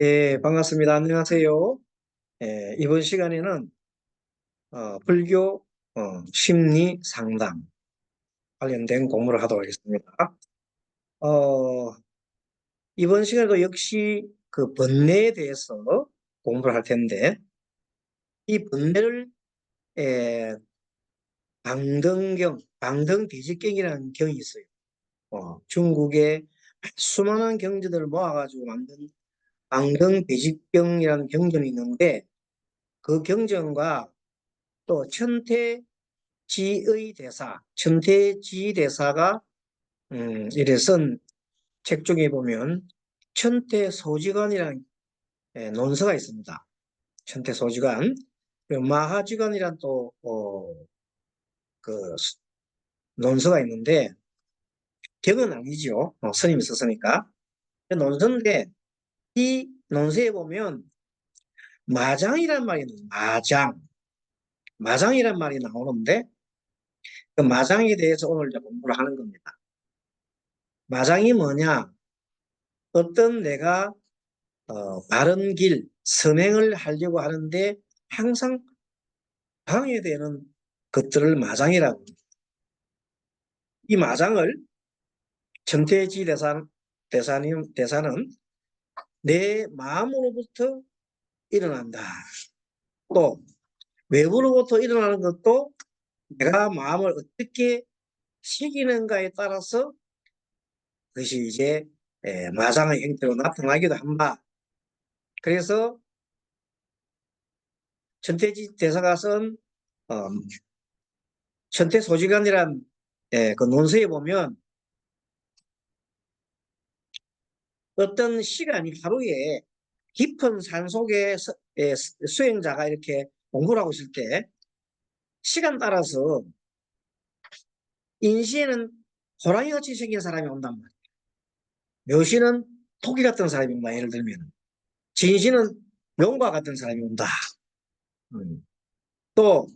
반갑습니다. 안녕하세요. 이번 시간에는 불교 심리 상담 관련된 공부를 하도록 하겠습니다. 어, 이번 시간에도 역시 그 번뇌에 대해서 공부를 할 텐데, 이 번뇌를 방등대직경이라는 경이 있어요. 중국의 수많은 경전들을 모아가지고 만든 방등대직경이라는 경전이 있는데, 그 경전과 또 천태지 대사가 이래 쓴 책 중에 보면 천태소지관이라는 논서가 있습니다. 천태소지관. 그리고 마하지관이란 또 그 논서가 있는데 경은 아니죠. 스님이 썼으니까. 논서인데 이 논서에 보면 마장이란 말이 나와요. 마장이란 말이 나오는데 그 마장에 대해서 오늘 이제 공부를 하는 겁니다. 마장이 뭐냐? 어떤 내가 바른 길, 선행을 하려고 하는데 항상 방해되는 것들을 마장이라고 합니다. 이 마장을 정태지 대사는 내 마음으로부터 일어난다. 또 외부로부터 일어나는 것도 내가 마음을 어떻게 새기는가에 따라서 그것이 이제 마장의 형태로 나타나기도 한다. 그래서 천태지 대사가 쓴 천태소지관이란 그 논서에 보면 어떤 시간이 하루에 깊은 산속에 수행자가 이렇게 공부를 하고 있을 때 시간 따라서 인시에는 호랑이같이 생긴 사람이 온단 말이에요. 묘시는 토끼 같은 사람이 온다. 예를 들면 진시는 용과 같은 사람이 온다. 또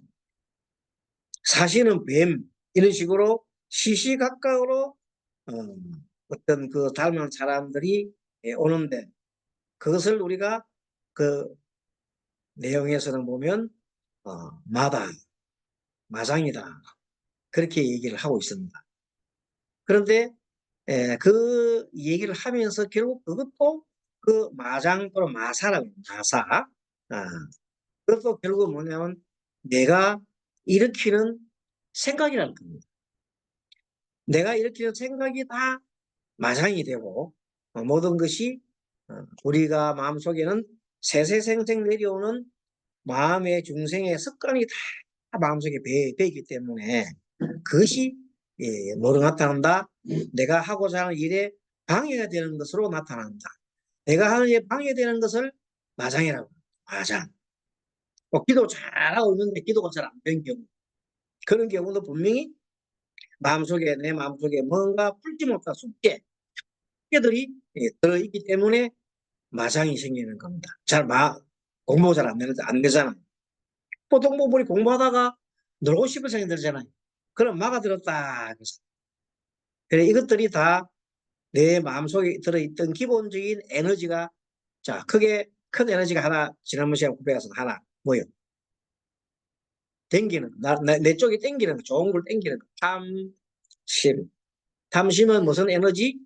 사시는 뱀 이런 식으로 시시각각으로 어떤 그 닮은 사람들이 오는데 그것을 우리가 그 내용에서는 보면 마장이다 그렇게 얘기를 하고 있습니다. 그런데 그 얘기를 하면서 결국 그것도 그 마장 또는 마사라고 해요. 마사. 그것도 결국 뭐냐면 내가 일으키는 생각이라는 겁니다. 내가 일으키는 생각이 다 마장이 되고 모든 것이 우리가 마음속에는 세세생생 내려오는 마음의 중생의 습관이 다 마음속에 배있기 때문에 그것이 뭐로 나타난다? 내가 하고자 하는 일에 방해가 되는 것으로 나타난다. 내가 하는 일에 방해되는 것을 마장이라고 합니다. 마장. 기도 잘하고 있는데 기도가 잘 안 되는 경우. 그런 경우도 분명히 내 마음속에 뭔가 풀지 못한 숙제들이 들어있기 때문에 마장이 생기는 겁니다. 공부가 잘 안 되잖아요. 보통 뭐 우리 공부하다가 놀고 싶은 생각이 들잖아요. 그럼 막아들었다. 그래, 이것들이 다 내 마음속에 들어있던 기본적인 에너지가, 자, 큰 에너지가 하나, 지난번 시간에 구배가서 하나, 뭐요? 내 쪽이 땡기는 거, 좋은 걸 땡기는 거. 탐심. 탐심은 무슨 에너지?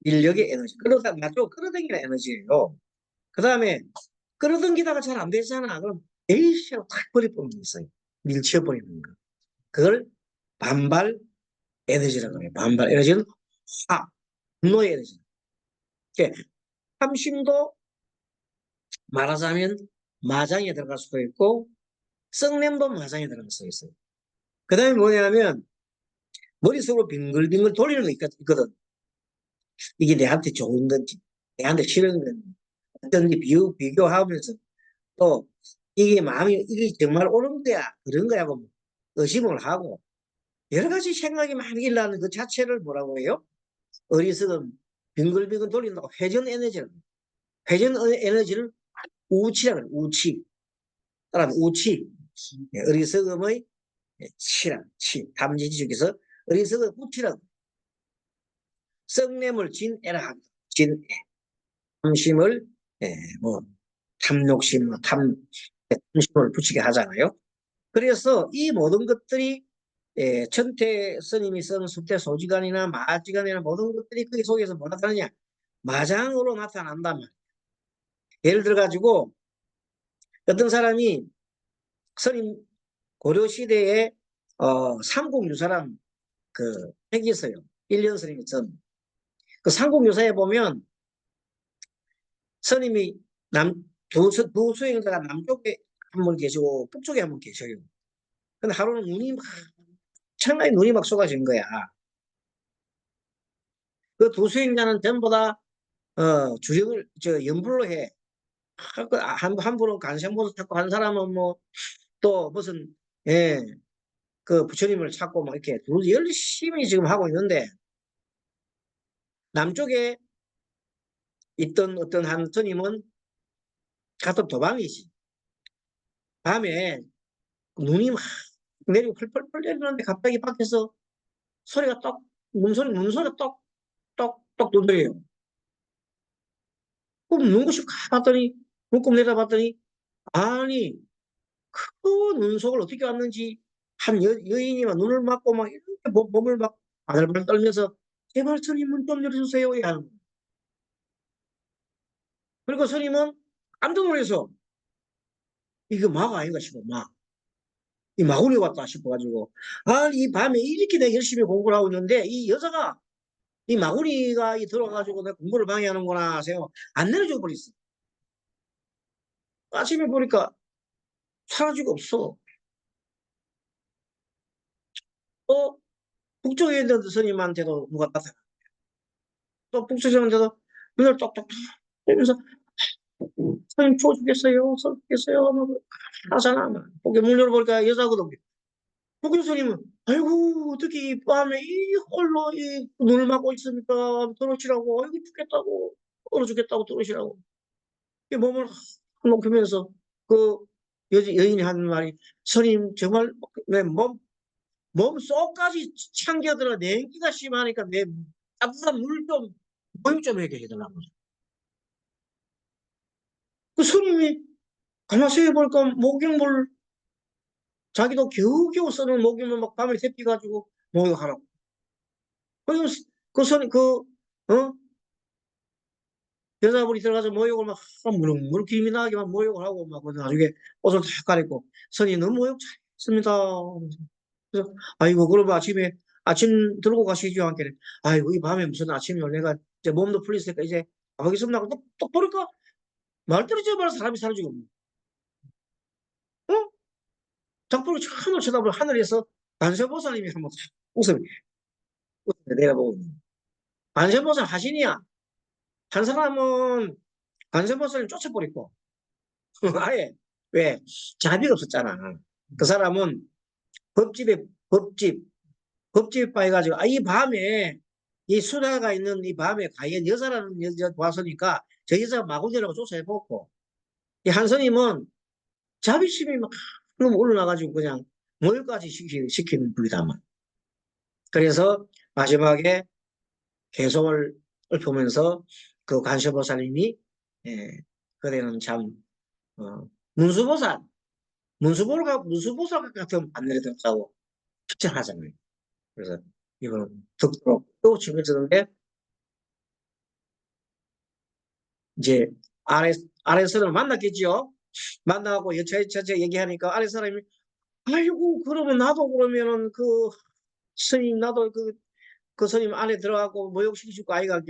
인력의 에너지. 나 쪽 끌어당기는 에너지예요. 그 다음에 끌어당기다가 잘 안 되잖아. 그럼 에이씨로 탁 버려버리는 게 있어요. 밀쳐버리는 거. 그걸 반발 에너지라고 해요. 반발 에너지는 분노의 에너지. 탐심도 말하자면 마장에 들어갈 수도 있고 썩냄도 마장에 들어갈 수 있어요. 그 다음에 뭐냐면 머릿속으로 빙글빙글 돌리는 거 있거든. 이게 내한테 좋은 건지 내한테 싫은 건지 어떤지 비교하면서 또 이게 정말 옳은 거야 그런 거야고 의심을 하고 여러 가지 생각이 많이 일어나는 그 자체를 뭐라고 해요? 어리석은 빙글빙글 돌린다고 회전 에너지를 우치라고 해요. 우치. 따라하면 우치. 어리석음의 탐지지 중에서 어리석은 우치라고. 썩냄을 진애라 합니다. 진애. 탐심을 뭐 탐욕심, 탐심을 붙이게 하잖아요. 그래서 이 모든 것들이 천태 스님이 쓴 수태 소지간이나 마지간이나 모든 것들이 그 속에서 뭐 나타나냐? 마장으로 나타난다면. 예를 들어 가지고 어떤 사람이 스님 고려 시대에 삼국유사란 그 책이 있어요. 1년 스님이 쓴. 그 삼국유사에 보면 스님이 두 수행자가 남쪽에 한 분 계시고 북쪽에 한 분 계셔요. 근데 하루는 천하에 눈이 막 쏟아진 거야. 그 두 수행자는 전부 다 주력을 연불로 해. 한 분은 간생보살 찾고 한 사람은 뭐 또 무슨 그 부처님을 찾고 막 이렇게 열심히 지금 하고 있는데 남쪽에 있던 어떤 한 스님은 같은 도방이지. 밤에 눈이 막 내리고 펄펄펄 내리는데 갑자기 밖에서 소리가 문소리가 똑똑똑 두드려요. 그럼 눈곱이 봤더니 눈곱 내려봤더니 아니 그 눈속을 어떻게 왔는지 한 여인이 막 눈을 맞고 막 이렇게 몸을 막 바들바들 떨면서 제발 스님 문 좀 열어주세요. 하는 거예요. 그리고 스님은 깜짝 놀라서 이거 마가 아닌가 싶어 마. 이 마구니 왔다 싶어가지고 아니 이 밤에 이렇게 내가 열심히 공부를 하고 있는데 이 여자가 이 마구니가 들어와가지고 내 공부를 방해하는구나 하세요. 안 내려줘 버렸어. 아침에 보니까 사라지고 없어. 또 북쪽에 있는 스님한테도 누가 나타나. 또 북쪽에서도 눈을 똑똑똑 하면서 스님 추워 죽겠어요. 서 죽겠어요. 막 하잖아. 거기 문 열어보니까 여자거든. 북교 스님은 아이고 어떻게 이 밤에 이 홀로 이 눈을 막고 있으니까 들어오시라고 아이고 죽겠다고 얼어 죽겠다고 들어오시라고 이 몸을 녹이면서 그 여인이 하는 말이 스님 정말 내 몸 속까지 참겨들어 냉기가 심하니까 내 따뜻한 물 좀 모임 좀 해게 해달라고. 그 스님이 가만히 보니까 목욕물 자기도 겨우겨우 쓰는 목욕물 막 밤에 데피가지고 목욕하라고. 그리고 그 스님 여자분이 들어가서 모욕을 막 무릎 김이 나게 막 모욕을 하고 막 나중에 옷을 다 갈아입고 스님 너무 모욕 잘했습니다. 그래서 아이고 그러면 아침 들고 가시죠 않게 아이고 이 밤에 무슨 아침이요 내가 이제 몸도 풀리니까 이제 가보겠습니다 하고 또 보니까 말 떨어져 버려 사람이 사라지고 어? 작품을 처음으로 쳐다보면 하늘에서 관세보살님이 한번 웃음이 내려보고 관세보살 하신이야 한 사람은 관세보살님 쫓아버리고 아예 왜 자비가 없었잖아 그 사람은 법집에 법집에 빠져가지고 이 밤에 이 수라가 있는 이 밤에 과연 여자라는 여자 왔으니까 저 여자가 마구니라고 조사해보고 이 한선임은 자비심이 막 너무 올라가지고 그냥 몰까지 시키는 분이다만 그래서 마지막에 개성을 보면서 그 관세보살님이 그대는 참 문수보살 문수보살 같은 반열에 들었다고 추천하잖아요. 그래서 이거는 듣고 또 재밌었는데 이제 아래 사람을 만났겠죠. 만나고 여차저차 얘기하니까 아래 사람이 아이고 그러면 나도 그러면은 그 스님 나도 그 스님 안에 들어가고 모욕시키고 아이가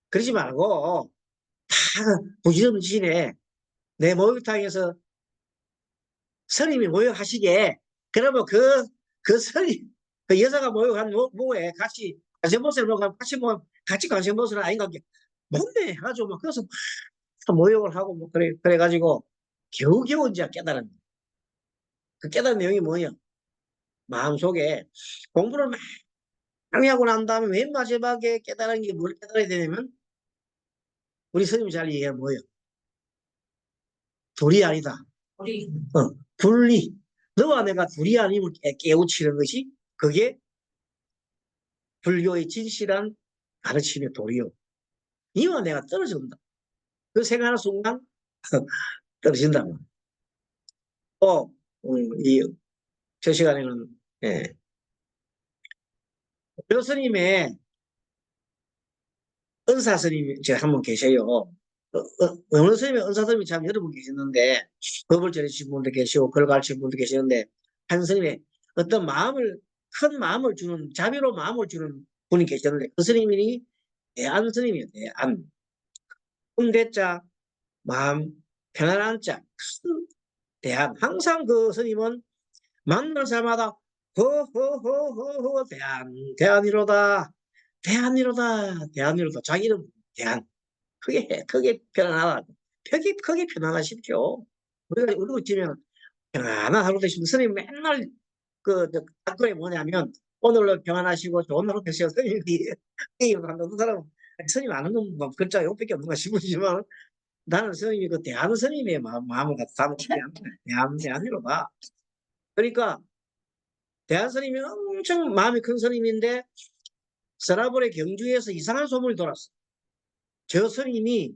그러지 말고 다 부지런지네 내 목욕탕에서 스님이 모욕하시게 그러면 그 스님 그 여자가 모욕한 뭐에 같이 관세음보살 같이 뭐 같이 관세음보살 아닌가 뭔데 해가지고 막 그래서 모욕을 하고 뭐 그래가지고 겨우겨우 이제 깨달은 그 깨달은 내용이 뭐냐 마음속에 공부를 많이 하고 난 다음에 맨 마지막에 깨달은 게 뭘 깨달아야 되냐면 우리 스님이 잘 얘기하면 뭐예요 둘이 아니다 분리 너와 내가 둘이 아님을 깨우치는 것이 그게 불교의 진실한 가르침의 도리요 니와 내가 떨어진다 그 생각하는 순간 떨어진다. 또, 저 시간에는, 예, 교수님의 은사 스님이 제가 한 분 계셔요. 어느 스님의 은사 스님이 참 여러 분 계시는데, 법을 전해주신 분도 계시고, 글 가르치신 분도 계시는데, 한 스님의 어떤 마음을, 큰 마음을 주는, 자비로 마음을 주는 분이 계셨는데, 그 스님이 대안 스님이에요, 대안. 음대자, 마음, 편안한 자, 큰 대안. 항상 그 스님은 만날 사람마다 허허허허허 대안, 대안이로다, 대안이로다, 대안이로다. 자기 이름 대안. 크게 편안하다. 크게 편안하십시오. 우리가 지면 평안한 하루 되시면 스님 맨날 답글이 뭐냐면 오늘로 평안하시고 좋은 하루 되시고 스님이 한다. 그 사람은 스님 아는 건 글자 욕밖에 없는 가 싶으시지만 나는 스님이 그 대한 스님의 마음을 갖다 담지 않다. 대한이로다. 그러니까 대한 스님이 엄청 마음이 큰 스님인데 서라벌의 경주에서 이상한 소문이 돌았어. 저 스님이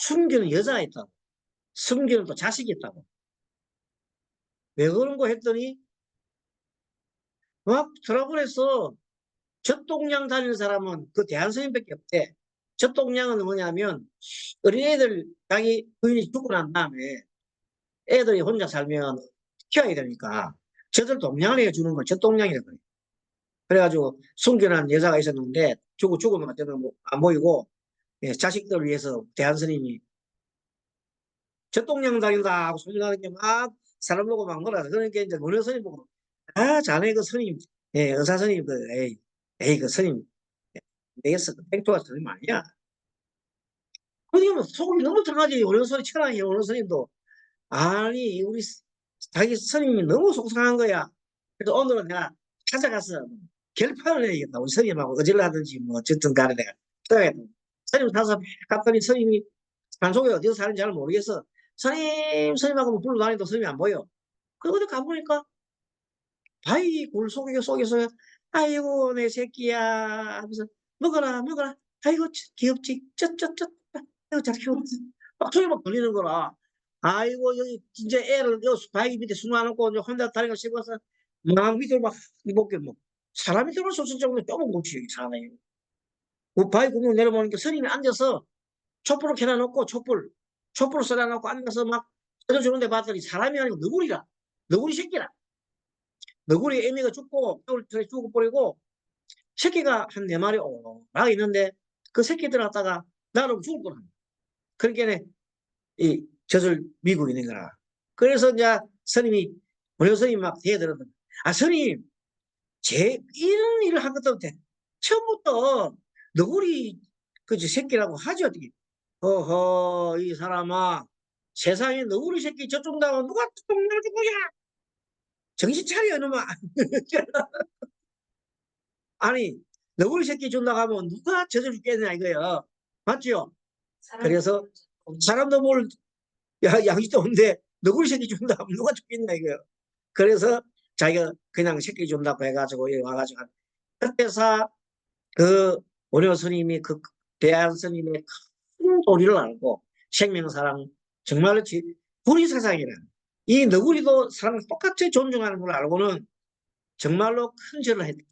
숨기는 여자가 있다고. 숨기는 또 자식이 있다고. 왜 그런 거 했더니 막 서라벌에서 젖동량 다니는 사람은 그 대한 스님밖에 없대. 젖동량은 뭐냐면 어린애들 자기 부인이 죽고 난 다음에 애들이 혼자 살면 키워야 되니까 젖을 동량을 해주는 걸 젖동량이라고 그래. 그래가지고 숨겨난 여자가 있었는데 죽으면 어쩌면 뭐안 보이고 예, 자식들을 위해서 대한 스님이 젖동량 다닌다 하고 소리 나는 게 막 사람 보고 막 놀아서 그러니까 이제 노래 스님 보고 아 자네 그 스님 예, 의사 스님 에이 그 스님 내겠어 땡초가 스님 아니야. 그러면 속이 너무 상하지. 어른 스님 천하의 어른 스님도 아니 우리 자기 스님이 너무 속상한 거야. 그래서 오늘은 내가 찾아가서 결판을 내야겠다. 우리 스님하고 어질러 하든지 뭐 어쨌든 간에 내가 써야겠다. 스님 가서 갔더니 스님이 산속에 어디서 사는지 잘 모르겠어. 스님하고 불러 다니도 스님이 안 보여. 그리고 어디 가보니까 바위 굴 속에서 아이고 내 새끼야 하면서 먹어라 아이고 귀엽지 쩌쩌쩌 아이고 잘 키웠지 막 소리 막 들리는 거라. 아이고 여기 진짜 애를 여기 바위 밑에 숨어놓고 이제 혼자 다리가 씹어서 막 밑으로 막 이렇게 뭐 사람이 들어올 수 없을 정도로 좁은 곳이 여기 사네. 그 바위 구멍 내려보니까 스님이 앉아서 촛불을 켜놔놓고 촛불을 쏘아놓고 앉아서 막 쏘주는데 봤더니 사람이 아니고 너구리라. 너구리 새끼라. 너구리 애미가 죽고 죽어버리고 새끼가 한 4마리 오락 있는데 그 새끼들 갖다가 나를 죽을 거라. 그러니까 이 젖을 미고 있는 거라. 그래서 이제 스님이 원효 스님이 막 대들었던 아 스님 제 이런 일을 한 것도 없대. 처음부터 너구리 그 새끼라고 하지 어떻게. 어허 이 사람아 세상에 너구리 새끼 저쪽 나와 누가 저쪽 나줄 거야. 정신 차려 이놈아. 아니 너구리 새끼 준다고 하면 누가 젖을 죽겠냐 이거야. 맞죠? 그래서 사람도 뭘 양식도 없는데 너구리 새끼 준다 하면 누가 죽겠냐 이거야. 그래서 자기가 그냥 새끼 준다고 해가지고 여기 와가지고 그때서 그 원효 스님이 그 대한 스님의 큰 도리를 알고 생명사랑 정말로 불의사상이라 이 너구리도 사람을 똑같이 존중하는 걸 알고는 정말로 큰 절을 했다.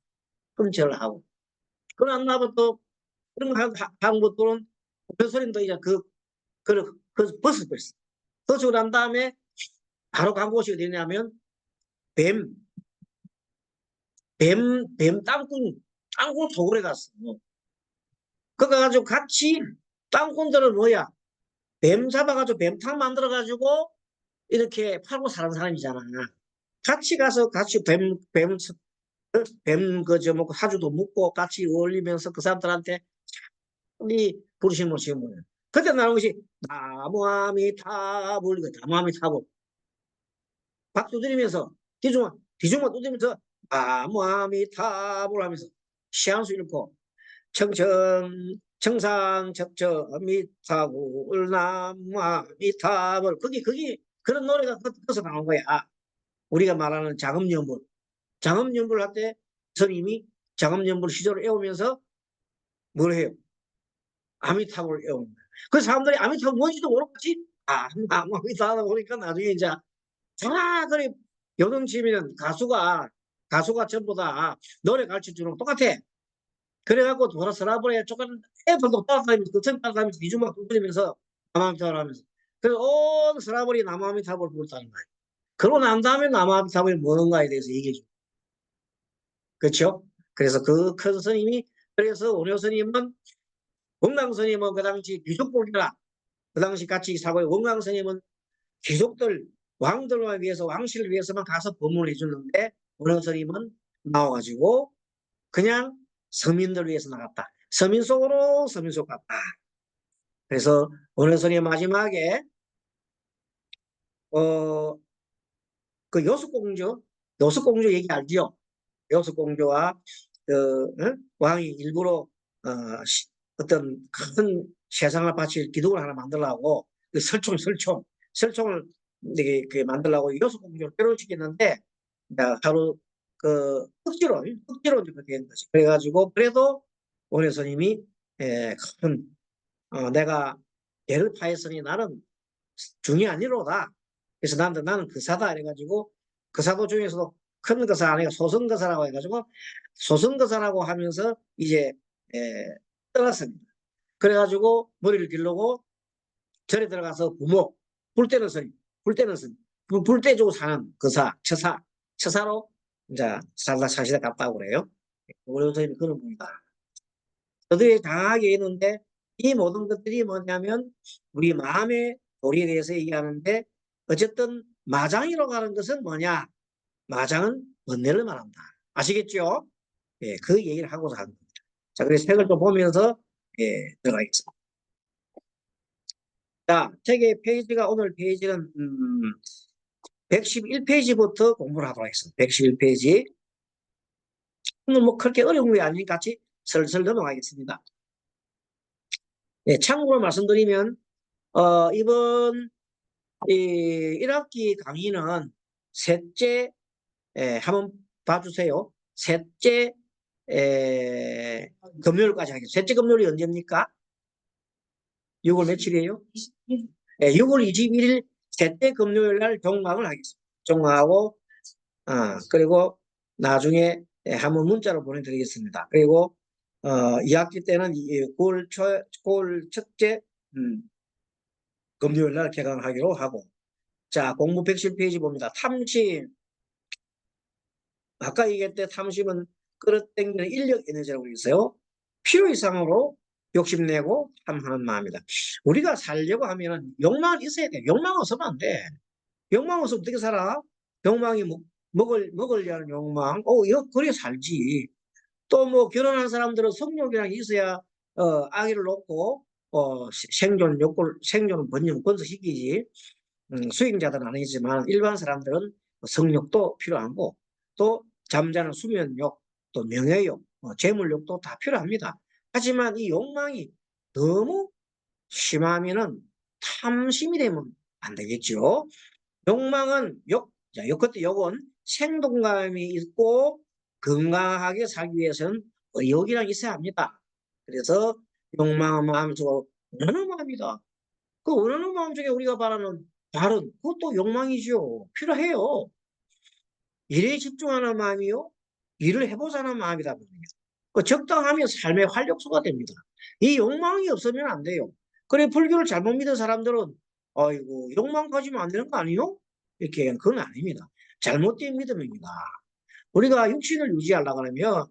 큰 절을 하고 그러나 나부터 그런 거 하는 것들은 변소린도 이제 그 벗어버렸어. 벗고 난 다음에 바로 간 곳이 어디냐면 뱀, 뱀 땅굴 속으로 갔어. 그거 가지고 같이 땅꾼들은 뭐야? 뱀 잡아가지고 뱀탕 만들어가지고 이렇게 팔고 사는 사람이잖아. 같이 가서 같이 그 먹고 사주도 묵고 같이 어울리면서 그 사람들한테 이 부르심을 지은 거예요. 그때 나온 것이 나무아미타불, 나무아미타불. 박수 들이면서 뒤중만 두드리면서 나무아미타불 하면서 시한수 읽고 청상 미타불 나무아미타불 거기 그런 노래가 거기서 나온 거야. 우리가 말하는 장엄연불 할 때 스님이 장엄연불 시조를 애우면서 뭘 해요? 아미타불을 애웁니다. 그 사람들이 아미타불 뭔지도 모르겠지? 아미타 하다 보니까 나중에 이제 다 그래 요동치면 가수가 전부 다 노래 가르쳐 주는 거 똑같아. 그래갖고 돌아 서라버려 조금 애들도 따라다니면서 그천 따라다니면서 이주막 두드리면서 남아미타불 하면서 그래서 온 서라버리 남아미타불 부르다는 거야. 그러고 난 다음에 남아미타불이 뭔가에 대해서 얘기해 줘. 그렇죠? 그래서 그 큰 스님이 그래서 원효 스님은 원광 스님은 그 당시 귀족복이라 그 당시 같이 사고에 원광 스님은 귀족들 왕들만 위해서 왕실을 위해서만 가서 법문을 해주는데 원효 스님은 나와가지고 그냥 서민들 위해서 나갔다. 서민 속으로 서민 속 갔다. 그래서 원효 스님 마지막에 그 요숙공주 얘기 알죠? 요숙공주와 왕이 일부러 어떤 큰 세상을 바칠 기둥을 하나 만들라고 그 설총을 이렇게 만들라고 요숙공주를 괴로워시켰는데 하루 그 억지로 그렇게 된 거죠. 그래가지고 그래도 원효 스님이 큰 내가 예를 파했으니 나는 중이 아니로다. 그래서 나는 그사다 이래가지고 그사도 중에서도 큰 거사 아니고 소승거사라고 해가지고 소승거사라고 하면서 이제 떠났습니다. 그래가지고 머리를 길르고 절에 들어가서 부모 불 때는 스님 불때 주고 사는 거사 처사로 이제 사시다 갔다고 그래요. 우리 선생님이 그런 분이다. 저들이 강하게 있는데 이 모든 것들이 뭐냐면 우리 마음의 도리에 대해서 얘기하는데 어쨌든 마장이라고 하는 것은 뭐냐? 마장은 번뇌를 말한다. 아시겠죠? 예, 그 얘기를 하고자 합니다. 자, 그래서 책을 좀 보면서 들어가겠습니다. 자, 책의 페이지가 오늘 페이지는 111페이지부터 공부를 하도록 하겠습니다. 111페이지. 오늘 뭐 그렇게 어려운 게 아니니까 같이 슬슬 넘어가겠습니다. 예, 참고로 말씀드리면 이번 1학기 강의는 셋째 한번 봐주세요. 셋째 금요일까지 하겠습니다. 셋째 금요일이 언제입니까? 6월 며칠이에요? 6월 21일 셋째 금요일 날 종강을 하겠습니다. 종강하고 그리고 나중에 한번 문자로 보내드리겠습니다. 그리고 2학기 때는 9월 첫째 금요일 날 개강하기로 하고 자 공부 110페이지 봅니다. 탐심 아까 얘기했던 탐심은 끌어당기는 인력 에너지라고 있어요. 필요 이상으로 욕심내고 탐하는 마음이다. 우리가 살려고 하면은 욕망이 있어야 돼. 욕망 없으면 안 돼. 욕망 없으면 어떻게 살아? 욕망이 먹으려는 욕망. 그래 살지. 또 뭐 결혼한 사람들은 성욕이랑 있어야 아기를 놓고 생존 번영 번성시키지. 수행자들은 아니지만 일반 사람들은 성욕도 필요하고 또 잠자는 수면욕, 또 명예욕, 재물욕도 다 필요합니다. 하지만 이 욕망이 너무 심하면은 탐심이 되면 안 되겠죠. 욕망은 그때 욕은 생동감이 있고 건강하게 살기 위해서는 의욕이랑 있어야 합니다. 그래서 욕망은 마음속으로 원하는 마음이다. 그 원하는 마음 중에 우리가 바라는 다른 그것도 욕망이죠. 필요해요. 일에 집중하는 마음이요. 일을 해보자는 마음이다 보니까. 그 적당하면 삶의 활력소가 됩니다. 이 욕망이 없으면 안 돼요. 그래 불교를 잘못 믿은 사람들은 아이고 욕망 가지면 안 되는 거 아니요? 이렇게 그건 아닙니다. 잘못된 믿음입니다. 우리가 육신을 유지하려고 하면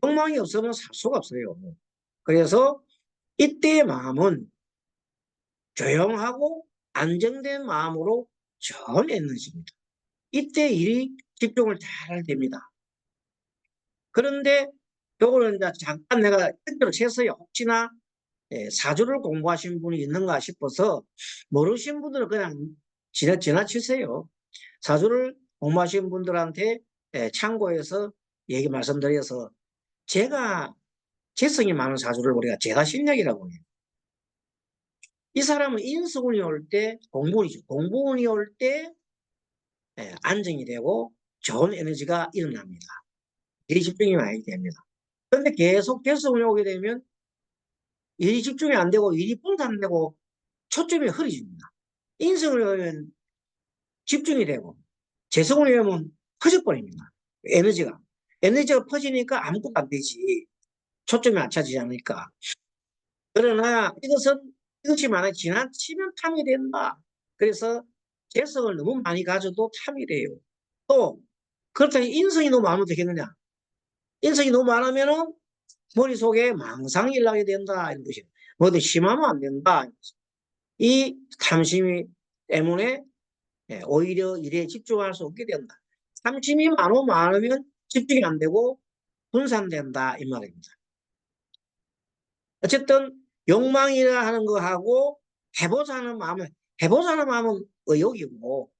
욕망이 없으면 살 수가 없어요. 그래서 이때의 마음은 조용하고 안정된 마음으로 좋은 에너지입니다. 이때 일이 집중을 잘 됩니다. 그런데 요거는 이제 잠깐 내가 뜻대로 쳤어요. 혹시나 사주를 공부하신 분이 있는가 싶어서 모르신 분들은 그냥 지나치세요. 사주를 공부하신 분들한테 참고해서 얘기 말씀드려서 제가 재성이 많은 사주를 우리가 재가신약이라고 해요. 이 사람은 인수운이 올 때 공부운이죠. 공부운이 올 때 안정이 되고 좋은 에너지가 일어납니다. 이 집중이 많이 됩니다. 그런데 계속 개수운이 오게 되면 일이 집중이 안 되고 일이 분산되고 초점이 흐려집니다. 인성을 하면 집중이 되고 재성을 하면 퍼져버립니다. 에너지가. 에너지가 퍼지니까 아무것도 안 되지. 초점이 안 차지지 않으니까. 그러나 이것이 만약 지나치면 탐이 된다. 그래서 재성을 너무 많이 가져도 탐이 돼요. 또 그렇다고 인성이 너무 많으면 되겠느냐? 인성이 너무 많으면은 머릿속에 망상이 일어나게 된다. 이런 것이에요. 뭐든 심하면 안 된다. 이 탐심이 때문에 오히려 일에 집중할 수 없게 된다. 탐심이 많으면 집중이 안 되고 분산된다. 이 말입니다. 어쨌든 욕망이라 하는 거하고 해보자는 마음은 의욕이고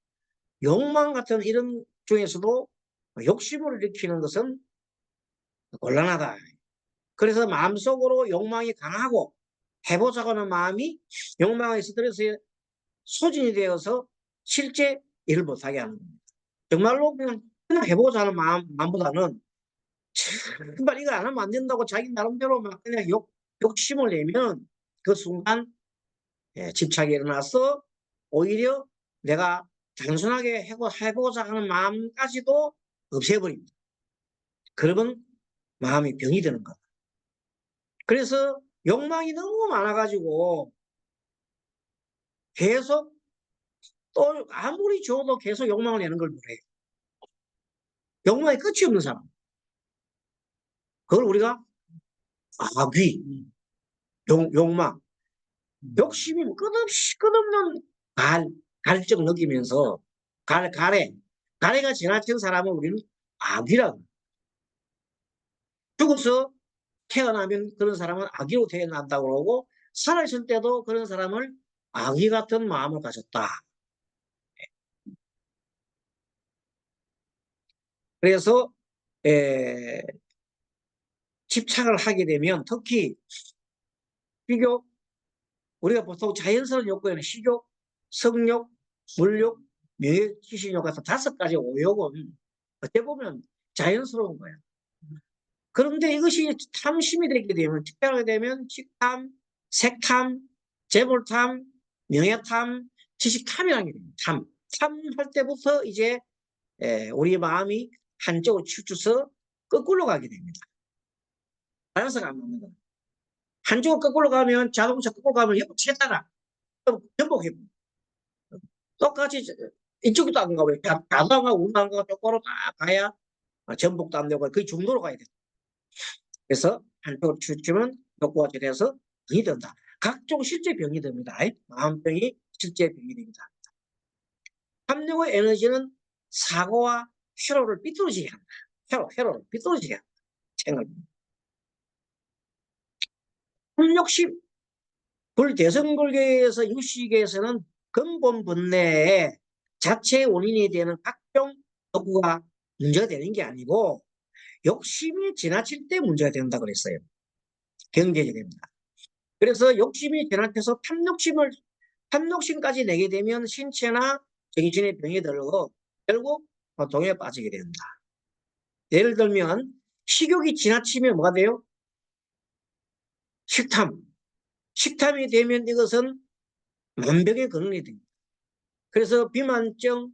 욕망 같은 이런 중에서도 욕심을 일으키는 것은 곤란하다. 그래서 마음속으로 욕망이 강하고 해보자고 하는 마음이 욕망의 스트레스에 소진이 되어서 실제 일을 못하게 하는 겁니다. 정말로 그냥 해보자는 마음보다는 정말 이거 안 하면 안 된다고 자기 나름대로 막 그냥 욕심을 내면 그 순간 집착이 일어나서 오히려 내가 단순하게 해보자 하는 마음까지도 없애버립니다. 그러면 마음이 병이 되는 거다. 그래서 욕망이 너무 많아가지고 계속 또 아무리 줘도 계속 욕망을 내는 걸 뭐래요. 욕망이 끝이 없는 사람. 그걸 우리가 악귀, 욕망, 욕심이 끝없는 갈증 느끼면서 가래가 지나친 사람은 우리는 악귀라고. 죽어서 태어나면 그런 사람은 악귀로 태어난다고 그러고 살아있을 때도 그런 사람을 악귀 같은 마음을 가졌다. 그래서 집착을 하게 되면 특히 식욕, 우리가 보통 자연스러운 욕구에는 식욕, 성욕, 물욕, 명예, 지식욕 같은 5가지 오욕은 어떻게 보면 자연스러운 거야. 그런데 이것이 탐심이 되게 되면, 집착하게 되면 식탐, 색탐, 재물탐, 명예탐, 지식탐이라는 게 됩니다. 탐할 때부터 이제 우리 마음이 한쪽으로 치우쳐서 거꾸로 가게 됩니다. 밸런스가 안 맞는 거야. 한쪽으로 거꾸로 가면 자동차 거꾸로 가면 옆으로 치겠다가 전복해. 똑같이 이쪽도 안 가고 가다가 운다가 거꾸로 딱 가야 전복도 안 되고 거의 중도로 가야 돼. 그래서 한쪽으로 치우치면 욕구가 돼서 병이 된다. 각종 실제 병이 됩니다. 마음병이 실제 병이 됩니다. 탐욕의 에너지는 사고와 회로를 삐뚤어지게 한다. 회로를 삐뚤어지게 한다. 탐욕심, 불대성불교에서 유식에서는 근본 본내에 자체의 원인이 되는 각종 욕구가 문제가 되는 게 아니고 욕심이 지나칠 때 문제가 된다 그랬어요. 경계적입니다. 그래서 욕심이 지나쳐서 탐욕심까지 내게 되면 신체나 정신의 병이 들고 결국 고통에 빠지게 된다. 예를 들면 식욕이 지나치면 뭐가 돼요? 식탐. 식탐이 되면 이것은 만병의 근원이 됩니다. 그래서 비만증,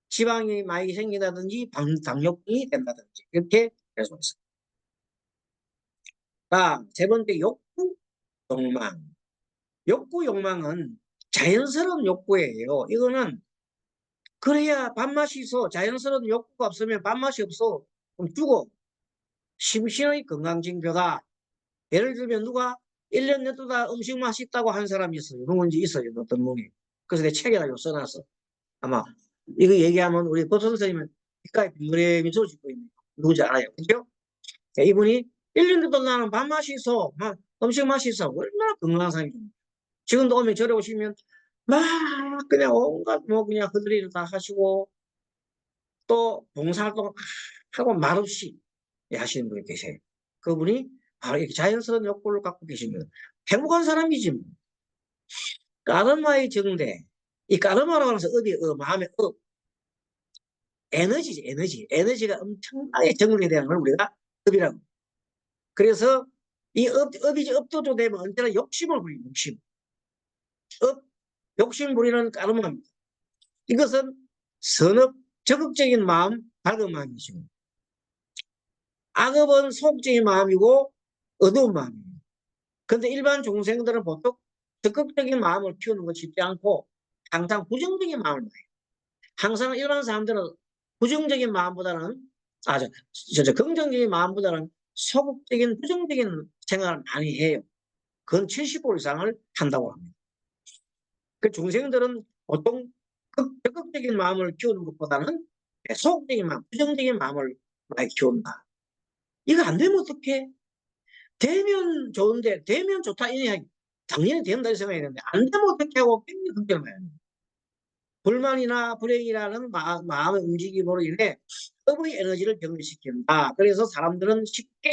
지방이 많이 생긴다든지 당뇨병이 된다든지 이렇게 계속 있습니다. 세 번째 욕구, 욕망. 욕구, 욕망은 자연스러운 욕구예요. 이거는 그래야 밥맛이 있어. 자연스러운 욕구가 없으면 밥맛이 없어. 그럼 죽어. 심신의 건강징표다. 예를 들면 누가 1년 내도다 음식 맛있다고 한 사람이 있어요. 누군지 있어요. 어떤 분이. 그래서 내 책에다가 써놨어. 아마 이거 얘기하면 우리 법선 선생님은 귓가에 빙그레 미소 짓고 있는 누군지 알아요. 그죠? 이분이 1년 내도 나는 밥맛이 있어. 음식 맛이 있어. 얼마나 건강한 사람이죠. 지금도 오면 저래 오시면 막 그냥 온갖 뭐 그냥 그들이 다 하시고 또 봉사활동 하고 말없이 하시는 분이 계세요. 그분이 바로 이렇게 자연스러운 욕구를 갖고 계시면 행복한 사람이지 뭐. 까르마의 정대. 이 까르마라고 하면서 마음의 에너지지, 에너지가 엄청나게 정리되는 걸 우리가 업이라고. 그래서 이 업도조 되면 언제나 욕심을 부리는 욕심. 욕심 부리는 까르마입니다. 이것은 선업, 적극적인 마음, 밝은 마음이죠. 악업은 소극적인 마음이고 어두운 마음이에요. 근데 일반 중생들은 보통 적극적인 마음을 키우는 거 쉽지 않고 항상 부정적인 마음을 봐요. 항상 일반 사람들은 부정적인 마음보다는 긍정적인 마음보다는 소극적인 부정적인 생각을 많이 해요. 그건 70% 이상을 한다고 합니다. 그 중생들은 보통 적극적인 마음을 키우는 것보다는 소극적인 마음, 부정적인 마음을 많이 키운다. 이거 안 되면 어떡해? 되면 좋은데, 되면 좋다. 당연히 된다 이 생각했는데, 안 되면 어떻게 하고 굉장히 걱정을 해요. 불만이나 불행이라는 마음의 움직임으로 인해 업의 에너지를 병리시킨다. 그래서 사람들은 쉽게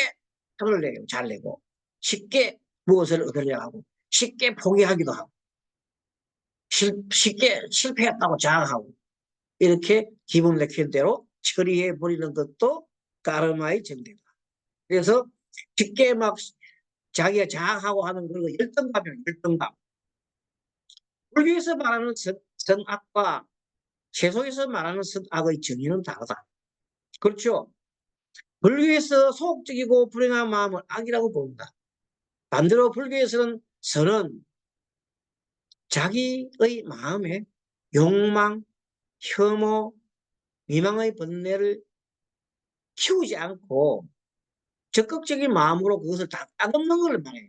성을 내고, 잘 내고, 쉽게 무엇을 얻으려 하고, 쉽게 포기하기도 하고, 쉽게 실패했다고 자랑하고, 이렇게 기분 내키는 대로 처리해 버리는 것도 까르마의 정대다. 그래서 쉽게 막 자기가 자학하고 하는 그런 열등감이에요. 열등감. 불교에서 말하는 선악과 세속에서 말하는 선악의 정의는 다르다. 그렇죠? 불교에서 소극적이고 불행한 마음을 악이라고 본다. 반대로 불교에서는 선은 자기의 마음에 욕망, 혐오, 미망의 번뇌를 키우지 않고 적극적인 마음으로 그것을 다 따듬는 걸 말해요.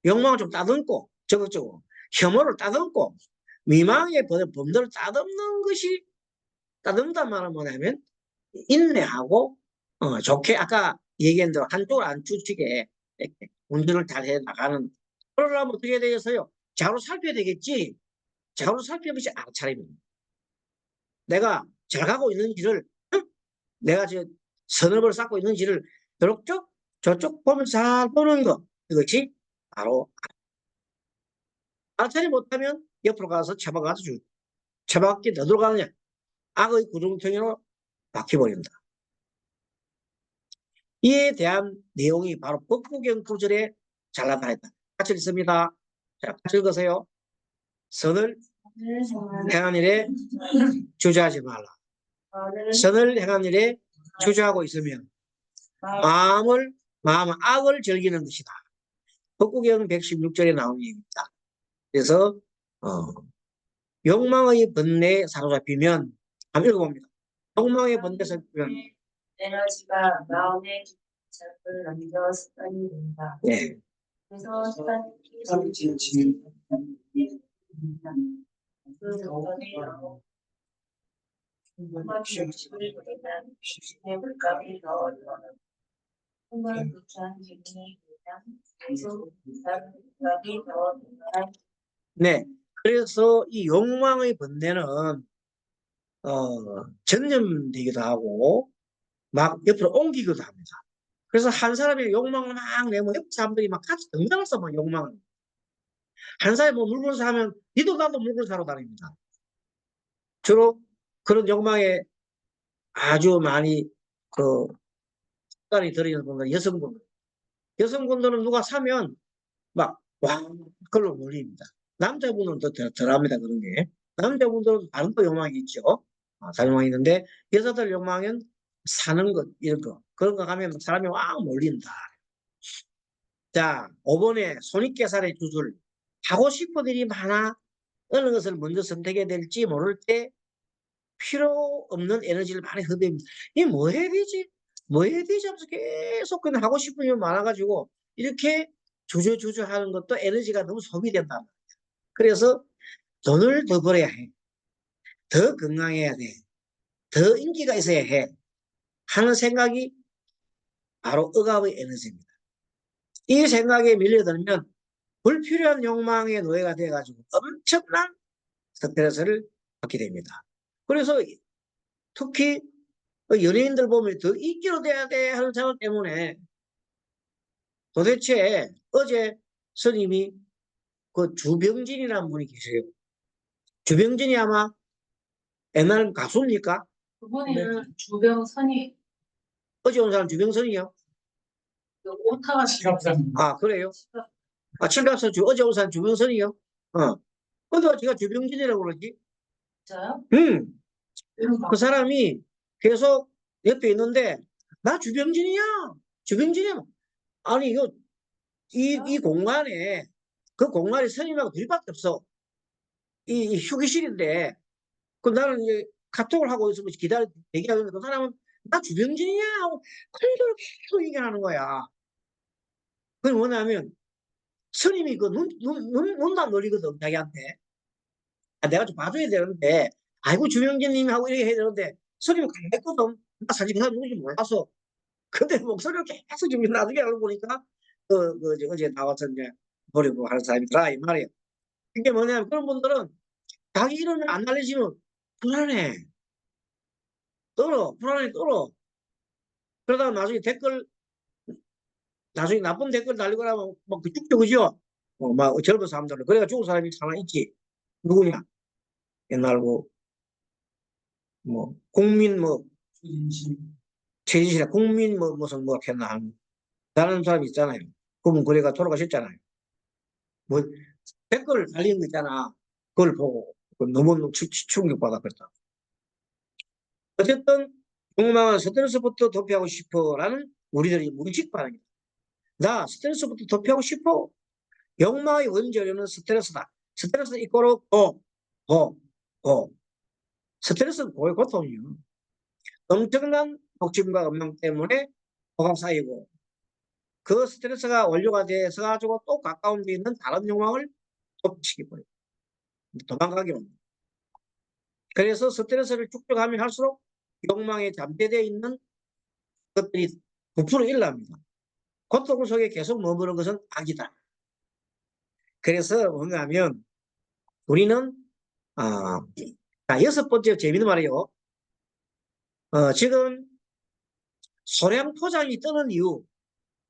욕망을 좀 따듬고 적극적으로 혐오를 따듬고 미망의 범들을 따듬는 것이 따듬다 말은 뭐냐면 인내하고 좋게 아까 얘기한 대로 한쪽을 안 추치게 운전을 잘 해 나가는 그러려면 어떻게 해야 되겠어요? 자로 살펴야 되겠지. 자로 살펴보지 알아차립니다. 내가 잘 가고 있는 길을 내가 저 선업을 쌓고 있는 길을 저쪽 저쪽 보면 잘 보는 거 이것이 바로 알아차리 못하면 옆으로 가서 처박아서 주고 처박기 어디로 가느냐 악의 구렁텅이로 바뀌어버린다. 이에 대한 내용이 바로 법구경 구절에 잘 나타나 있다. 같이 읽습니다. 자, 같이 읽으세요. 선을 행한 일에 주저하지 말라. 선을 행한 일에 주저하고 있으면 마음은 악을 즐기는 것이다. 법구경 116절에 나온 얘기입니다. 그래서 욕망의 번뇌에 사로잡히면 한번 읽어봅니다. 욕망의 번뇌에 사로잡히면 에너지가 마음의 작을 남겨 습관이 된다. 네. 그래서 습관이 그 덕분에 humor을 보내면 물감이 더 humor 부천 기능이 그냥 계속 물감이 더 네. 그래서 이 욕망의 번뇌는 전염되기도 하고 막 옆으로 옮기기도 합니다. 그래서 한 사람이 욕망을 막 내면 옆 사람들이 막 같이 등장을 써, 막 욕망을. 한 사람이 뭐 물건을 사면 니도 나도 물건을 사러 다닙니다. 주로 그런 욕망에 아주 많이 습관이 들어있는 분들은 여성분들. 여성분들은 누가 사면 막 와, 그걸로 몰립니다. 남자분은 더 덜합니다, 그런 게. 남자분들은 다른 거 욕망이 있죠. 다른 욕망이 있는데 여자들 욕망은 사는 것, 이런 거. 그런 거 가면 사람이 막 몰린다. 자, 5번에 손익계산의 주술. 하고 싶은 일이 많아 어느 것을 먼저 선택해야 될지 모를 때 필요 없는 에너지를 많이 흡입니다. 이게 뭐 해야 되지? 뭐 해야 되지? 하면서 계속 그냥 하고 싶은 일 많아가지고 이렇게 주저주저 하는 것도 에너지가 너무 소비된다. 그래서 돈을 더 벌어야 해. 더 건강해야 돼. 더 인기가 있어야 해. 하는 생각이 바로 억압의 에너지입니다. 이 생각에 밀려들면 불필요한 욕망의 노예가 돼가지고 엄청난 스트레스를 받게 됩니다. 그래서 특히 연예인들 보면 더 인기로 돼야 돼 하는 생각 때문에 도대체 어제 스님이 그 주병진이라는 분이 계세요. 주병진이 아마 옛날 가수입니까? 그분은 주병선이 어제 온 사람 주병선이요. 오타가 지갑장. 아, 그래요? 아, 칠갑선 어제 온 사람 주병선이요? 근데 제가 주병진이라고 그러지? 진짜요? 그 사람이 계속 옆에 있는데, 나 주병진이야! 주병진이야! 아니, 이 공간에, 그 공간에 선임하고 둘밖에 없어. 이 휴게실인데, 그 나는 이제 카톡을 하고 있으면 대기하는데 그 사람은 나 주병진이야! 하고 그걸 계속 얘기하는 거야. 그게 뭐냐면, 선임이 그 눈만 놀리거든, 자기한테. 아, 내가 좀 봐줘야 되는데, 아이고, 주명진님 하고 이렇게 해야 되는데, 소리가 강했거든. 나 사실 그 사람 누군지 몰라서. 근데 목소리를 계속 지금 나중에 알고 보니까, 어제 나와서 이제 보려고 하는 사람이더라, 이 말이야. 그게 뭐냐면, 그런 분들은 자기 이름을 안 알려지면 불안해. 불안해, 떨어. 그러다가 나중에 나쁜 댓글 달리고 나면 막 죽죠, 그죠? 막 젊은 사람들은. 그래가 죽은 사람이 하나 있지. 누구냐? 옛날 국민 최진실이 국민 무슨 했나 하는 다른 사람 있잖아요. 그분 그래가 돌아가셨잖아요. 뭐 댓글 달리는 거 있잖아. 그걸 보고 너무 충격받았겠다. 어쨌든 욕망은 스트레스부터 도피하고 싶어라는 우리들의 무의식 반응이다. 나 스트레스부터 도피하고 싶어. 욕망의 원재료는 스트레스다. 스트레스 이꼬르 고. 스트레스는 고의 고통이요. 엄청난 복침과 음망 때문에 고가 쌓이고 그 스트레스가 원료가 돼서 가지고 또 가까운 데 있는 다른 욕망을 덮치기 버려요. 도망가기 옵니다. 그래서 스트레스를 축적하면 할수록 욕망에 잠재되어 있는 것들이 부풀어 일어납니다. 고통 속에 계속 머무는 것은 악이다. 그래서 뭔가 하면 우리는 여섯 번째 재미있는 말이에요. 지금 소량 포장이 뜨는 이유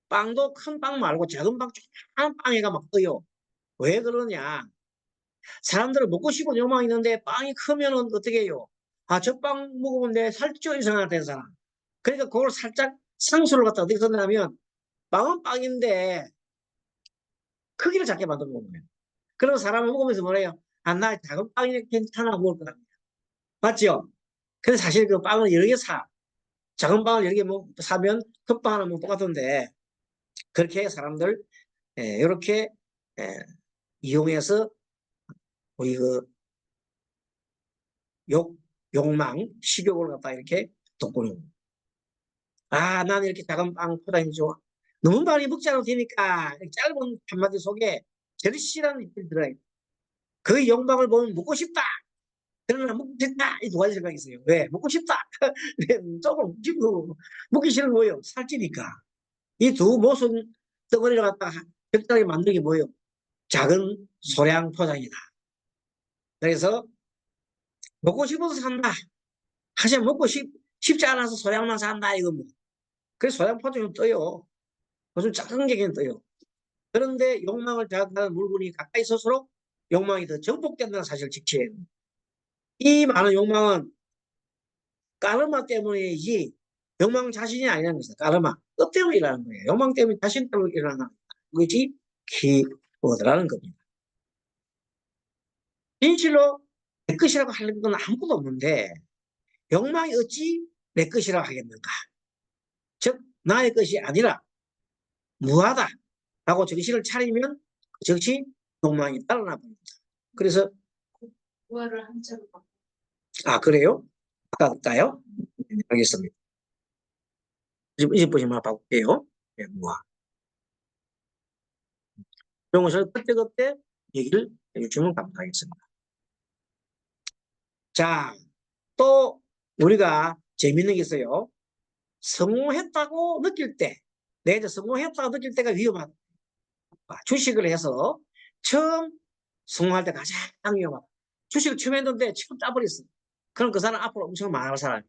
빵도 큰 빵 말고 작은 빵 조그만 빵에가 막 떠요. 왜 그러냐? 사람들은 먹고 싶은 욕망이 있는데 빵이 크면은 어떻게 해요? 아, 저 빵 먹으면 내 살쪄 이상하다 되잖아. 그러니까 그걸 살짝 상수를 갖다 어떻게 썼냐면 빵은 빵인데 크기를 작게 만들어 먹는 거예요. 그럼 사람은 먹으면서 뭐래요? 아, 나 작은 빵이 괜찮아 먹을 거다. 맞죠? 근데 사실 그 빵을 여러 개 사. 작은 빵을 여러 개 사면 큰 빵 하나 먹으면 똑같은데 그렇게 사람들 이렇게 이용해서 우리 욕망, 식욕을 갖다 이렇게 돋구는 거예요. 아, 나는 이렇게 작은 빵 포장이 좋아. 너무 많이 먹지 않아도 되니까 짧은 한마디 속에 절실한 느낌이 들어요. 그 욕망을 보면 먹고 싶다. 그러나 먹고 싶다. 이 두 가지 생각이 있어요. 왜? 먹고 싶다. 조금 먹기 싫은 거예요. 살찌니까. 이 두 모순 덩어리를 갖다가 적절하게 만들기 뭐예요? 작은 소량 포장이다. 그래서 먹고 싶어서 산다. 하지만 싶지 않아서 소량만 산다 이겁니다. 그래서 소량 포장이 떠요. 무슨 작은 게 그냥 떠요. 그런데 욕망을 자극하는 물건이 가까이 있을수록 욕망이 더 증폭된다는 사실을 직시해요. 이 많은 욕망은 까르마 때문이지 욕망 자신이 아니라는 것이다. 까르마. 뜻 때문에 일어나는 거예요. 욕망 때문에 자신 때문에 일어나는 것이 키워드라는 겁니다. 진실로 내 것이라고 하는 건 아무것도 없는데 욕망이 어찌 내 것이라고 하겠는가. 즉 나의 것이 아니라 무하다 라고 정신을 차리면 그 즉시 욕망이 따라나 봅니다. 그래서 무화를 한자로 바꿔. 그래요? 바꿔볼까요? 알겠습니다. 이제 보시면 바꿀게요. 네, 무하. 이런 것을 그때그때 얘기를 해주시면 감사하겠습니다. 자, 또 우리가 재밌는 게 있어요. 성공했다고 느낄 때, 내가 성공했다고 느낄 때가 위험하다. 주식을 해서 처음 성공할 때 가장 위험하다. 주식을 처음 했는데 처음 따버렸어. 그럼 그 사람 앞으로 엄청 망할 사람.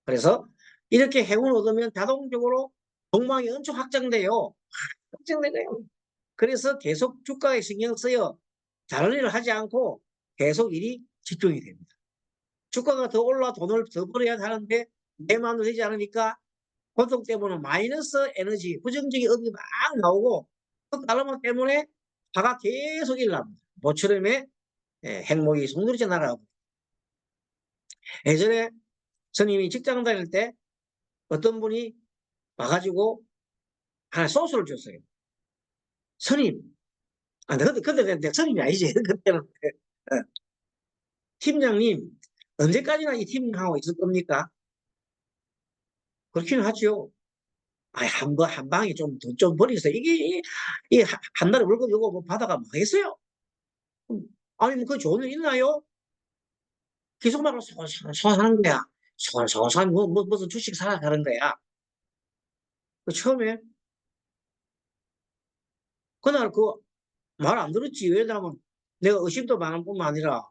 그래서 이렇게 행운을 얻으면 자동적으로 욕망이 엄청 확장돼요. 확장되고요. 그래서 계속 주가에 신경 써요. 다른 일을 하지 않고 계속 일이 집중이 됩니다. 주가가 더 올라 돈을 더 벌어야 하는데 내 마음대로 되지 않으니까 고통 때문에 마이너스 에너지, 부정적인 업이 막 나오고 그 달러마 때문에 화가 계속 일납니다. 모처럼에 행복이 송두리째 날아가고. 예전에 스님이 직장 다닐 때 어떤 분이 와가지고 하나 소스를 줬어요. 스님, 근데 내 스님이 아니지. 그때는. 팀장님, 언제까지나 이 팀하고 있을 겁니까? 그렇기는 하죠. 아니, 한 방에 좀 버리세요. 이게 한 달에 월급 요거 뭐 받아가 뭐 하겠어요? 아니, 뭐, 그 좋은 일 있나요? 계속 말로 소소하는 거야. 소소한, 무슨 주식 살아가는 거야. 그 처음에, 그날 말 안 들었지. 왜냐면 내가 의심도 많은 뿐만 아니라,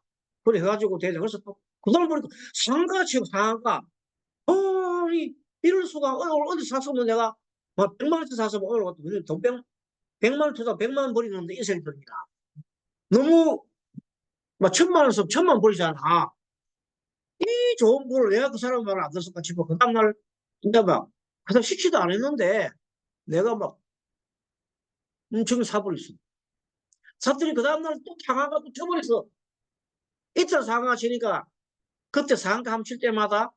그래 해가지고 대장 그래서 또, 그날 보니까 상가 치고 상가. 아니, 이럴 수가, 어디 샀으면 내가, 뭐, 100만 원치 샀으면 오늘 같은 돈 100만 원 투자 100만 원 버리는데 인생이 듭니다. 너무, 막 1000만 원 쓰면 1000만 원 버리잖아. 이 좋은 거를 왜 그 사람 말을 안 들었을까 싶어. 그 다음날, 진짜 막, 그래서 시키도 안 했는데, 내가 막, 엄청 사버렸어. 샀더니 그 다음날 또 상한가 또 쳐버렸어. 이틀 상한가 치니까, 그때 상한가 한번 칠 때마다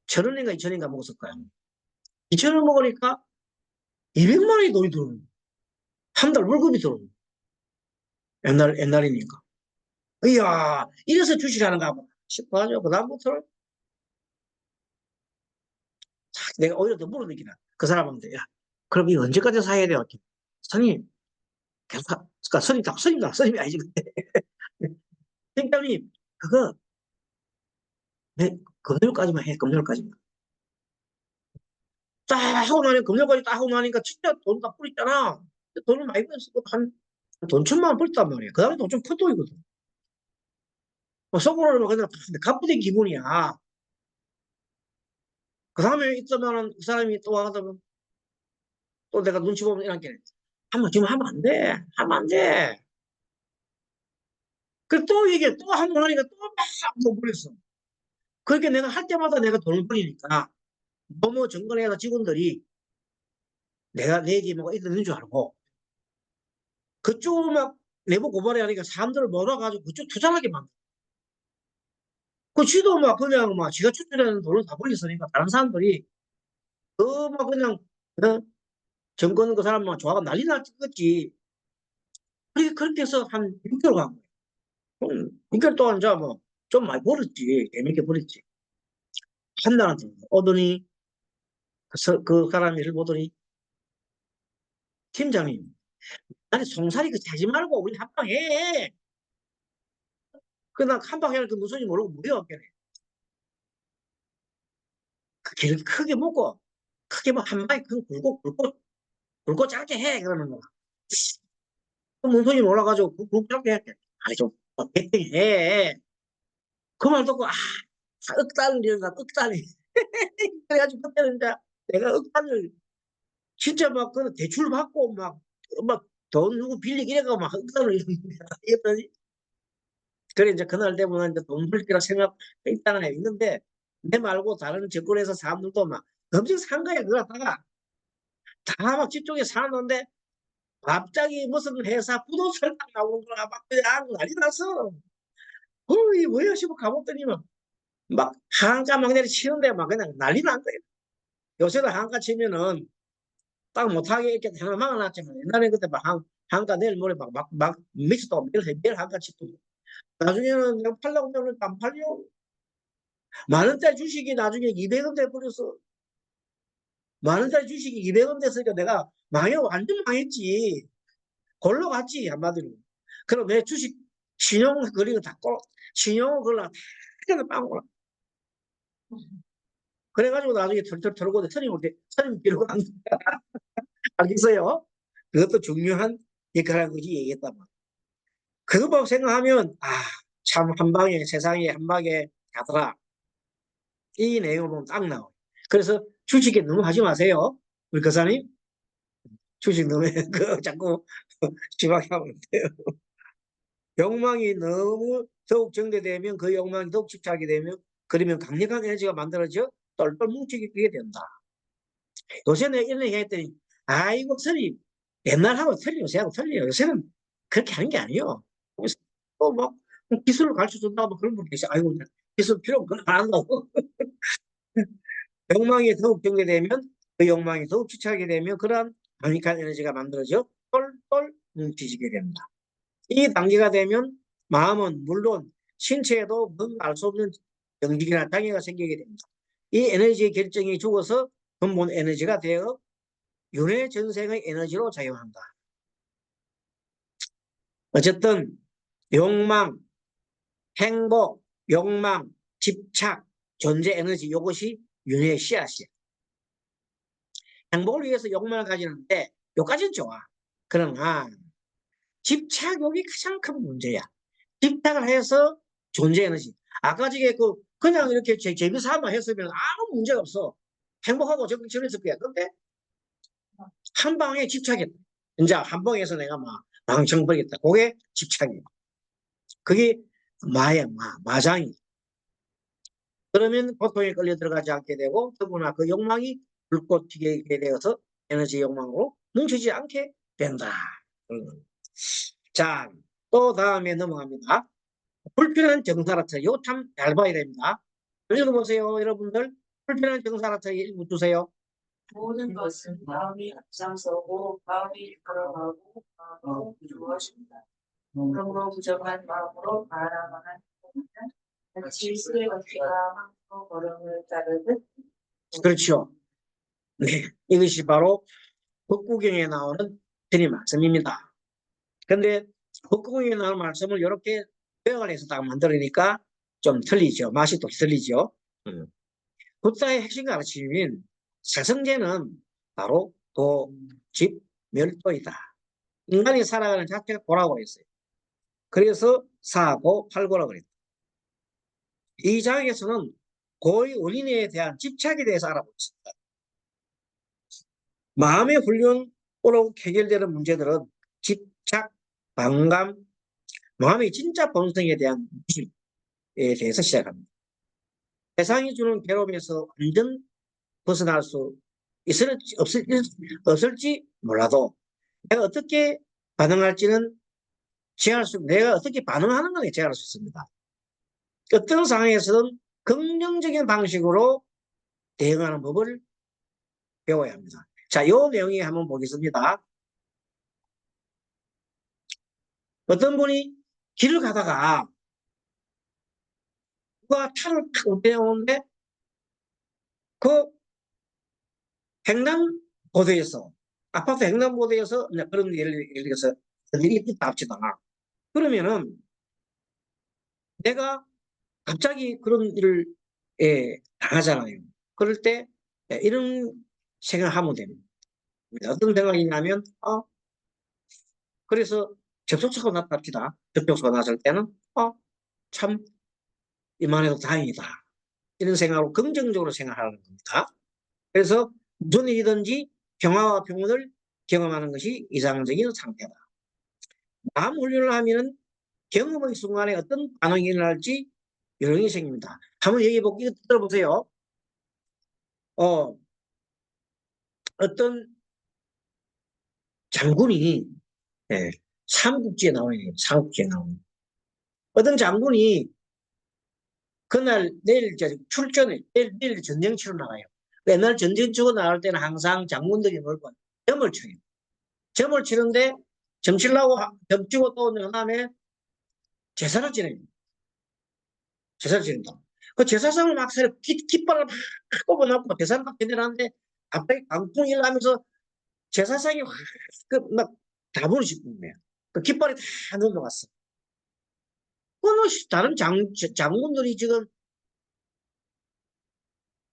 1000원인가 2000원인가 먹었을 거야. 2000원 먹으니까 200만 원이 돈이 들어오는 한 달 월급이 들어오는 옛날이니까. 이야, 이래서 주식하는가 봐. 싶어가지고, 그다음부터는 내가 오히려 더 물어보기나. 그 사람한테, 야, 그럼 이 언제까지 사야 돼요? 스님, 계속, 그러니까 스님이 아니지, 근데. 팀장님, 그거, 내 금요일까지만 해, 금요일까지만. 딱 하고 나니까, 금요일까지 딱 하고 나니까 진짜 돈 다 뿌렸잖아. 돈을 많이 벌었어. 돈 1000만 원 벌었단 말이야. 그 다음에 돈 좀 큰 돈이거든. 뭐 속으로는 그냥 가쁘된 기분이야. 그 다음에 있으면은 그 사람이 또 와가지고 또 내가 눈치 보면 이렇게 지금 하면 안 돼. 하면 안 돼. 그 또 이게 또 한 번 하니까 또막 버렸어. 그렇게 내가 할 때마다 내가 돈을 버리니까 너무 정권회사 직원들이 내가 내 집에 뭐가 있는 줄 알고 그쪽으로 막 내부 고발해 하니까 사람들을 몰아가지고 그쪽 투자하게 만들어. 그 쥐도 막 그냥 막 지가 추출하는 돈을 다 버렸으니까 다른 사람들이 막 그냥 어? 정권 그 사람만 좋아하고 난리 났겠지. 그렇게 해서 한 6개월 간 거야. 6개월 동안 이제 뭐 좀 많이 벌었지. 재밌게 벌었지. 한 달한테 오더니 그 사람이 를 보더니 팀장님 아니 송사리 그 차지 말고 우리 한방 해. 그나 한방 해는 그 무슨 지 모르고 무리였겠네. 그 길 크게 먹고 크게 뭐 한 방에 큰 굵고 짧게 해 그러는 거야. 그 문선이 몰라가지고 굵고 짧게 해. 아니 좀 배팅 해. 그 말 듣고 억달을 이런다 억달이. 그래가지고 그때는 이제 내가 억달을 진짜 막그 대출 받고 막 돈 누구 빌리기 이래가 막 억달을 이랬더니 그래 이제 그날 되면 이제 돈 벌 거라 생각했다는 애 있는데 내 말고 다른 정권에서 사람들도 막 엄청 산 거야 그러다가 다 막 집중해 사는데 갑자기 무슨 회사 부동산 딱 나오는 거야 막 그냥 난리 났어. 어이 뭐야 싶어 가봤더니만 막 한가 막 내리치는데 막 그냥 난리 난 거야. 요새도 한가 치면은 딱 못하게 이렇게 하나 막아놨지만 옛날에 그때 막 한가 내일 모레 막 미치도 매일 한가 치고 나중에는 내가 팔려고 하면 안 팔려. 만 원짜리 주식이 나중에 200원 돼버렸어. 만 원짜리 주식이 200원 됐으니까 내가 완전 망했지. 골로 갔지, 한마디로. 그럼 내 주식 신용 거리가 신용 걸로 다 그냥 빵꾸나. 그래가지고 나중에 털털 털고 스님 빌고 안 알겠어요? 그것도 중요한 역할한 거지, 얘기했단 말이야. 그거 생각하면, 참, 한 방에, 세상에 한 방에 가더라. 이 내용을 보면 딱 나와요. 그래서 주식에 너무 하지 마세요. 우리 교사님. 주식 너무, 자꾸 지방하면 안 돼요. 욕망이 너무 더욱 정대되면 그 욕망이 더욱 집착하게 되면 그러면 강력한 에너지가 만들어져 똘똘 뭉치게 된다. 요새 내가 이런 얘기 했더니, 아이고, 선이 옛날하고 틀려, 요새하고 틀려요. 요새는 그렇게 하는 게 아니에요. 그래서 또 뭐, 기술을 가르쳐 준다고 뭐 그런 분 계시 아이고, 기술 필요 없고 안 한다고. 욕망이 더욱 경계되면 그 욕망이 더욱 지차게 되면 그러한 강력한 에너지가 만들어져 똘똘 뭉치지게 됩니다. 이 단계가 되면 마음은 물론 신체에도 뭔가 알 수 없는 병직이나 장애가 생기게 됩니다. 이 에너지의 결정이 죽어서 근본 에너지가 되어 윤회 전생의 에너지로 작용한다. 어쨌든 욕망, 행복, 욕망, 집착, 존재 에너지 이것이 윤회의 씨앗이야. 행복을 위해서 욕망을 가지는데 요까지는 좋아. 그러나 집착욕이 가장 큰 문제야. 집착을 해서 존재 에너지. 아까 저게 그냥 이렇게 재미삼아 했으면 아무 문제가 없어. 행복하고 정신있을 거야. 근데 한 방에 집착했다. 이제 한 방에서 내가 막 망청버리겠다. 그게 집착이야. 그게 마야, 마장이. 그러면 고통에 끌려 들어가지 않게 되고 더구나 그 욕망이 불꽃 튀게 되어서 에너지 욕망으로 뭉치지 않게 된다. 자, 또 다음에 넘어갑니다. 불편한 정사라트. 이거 참 잘 봐야 됩니다. 읽어보세요, 여러분들. 불편한 정사라트 읽어주세요. 모든 것은 마음이 앞장서고 마음이 이끌어가고 마음으로 이루어진다. 그러므로 부정한 마음으로 바라만한 행동은 마치 쓰레기가 항로 걸음을 따르듯. 그렇죠. 네, 이것이 바로 법구경에 나오는 드림 말씀입니다. 근데 법구경에 나오는 말씀을 이렇게 요약을 해서 딱 만들으니까 좀 틀리죠. 맛이 또 틀리죠. 붓다의 핵심 가르침인 사성제는 바로 도, 집, 멸도이다. 인간이 살아가는 자체가 도라고 했어요. 그래서 사고, 팔고라고 그랬다. 이 장에서는 고의 원인에 대한 집착에 대해서 알아보겠습니다. 마음의 훈련으로 해결되는 문제들은 집착, 반감, 마음의 진짜 본성에 대한 무심에 대해서 시작합니다. 세상이 주는 괴로움에서 완전 벗어날 수 없을지 몰라도 내가 어떻게 반응할지는 내가 어떻게 반응하는 걸 제한할 수 있습니다. 어떤 상황에서는 긍정적인 방식으로 대응하는 법을 배워야 합니다. 자, 이 내용이 한번 보겠습니다. 어떤 분이 길을 가다가 누가 차를 탁 운전해오는데 그 횡단보도에서 아파트 횡단보도에서 그런 예를 들어서 일이 있다 합시다. 그러면은 내가 갑자기 그런 일을 당하잖아요. 그럴 때 이런 생각을 하면 됩니다. 어떤 생각이냐면 그래서 접촉사고 났다 합시다. 접촉사고 났을 때는 참 이만해도 다행이다. 이런 생각으로 긍정적으로 생각하는 겁니다. 그래서 무슨 일이든지 평화와 평온을 경험하는 것이 이상적인 상태다. 마음 훈련을 하면 경험의 순간에 어떤 반응이 일어날지 요령이 생깁니다. 한번 얘기해 볼게요. 들어보세요. 어떤 장군이 삼국지에 나오네요. 삼국지에 나오는. 어떤 장군이 그날 내일 내일 전쟁 치러 나가요. 옛날 전쟁 치고 나갈 때는 항상 장군들이 놀고 점을 쳐요. 점을 치는데 점 치려고 점 치고 또 온 다음에 제사를 지내요. 제사를 지낸다. 그 제사상을 막 깃발을 막 꼽아놓고 제사를 막 지내는데 갑자기 강풍이 일어나면서 제사상이 확막 다무너지는 거예요. 그 깃발이 다 넘어갔어. 다른 장군들이 지금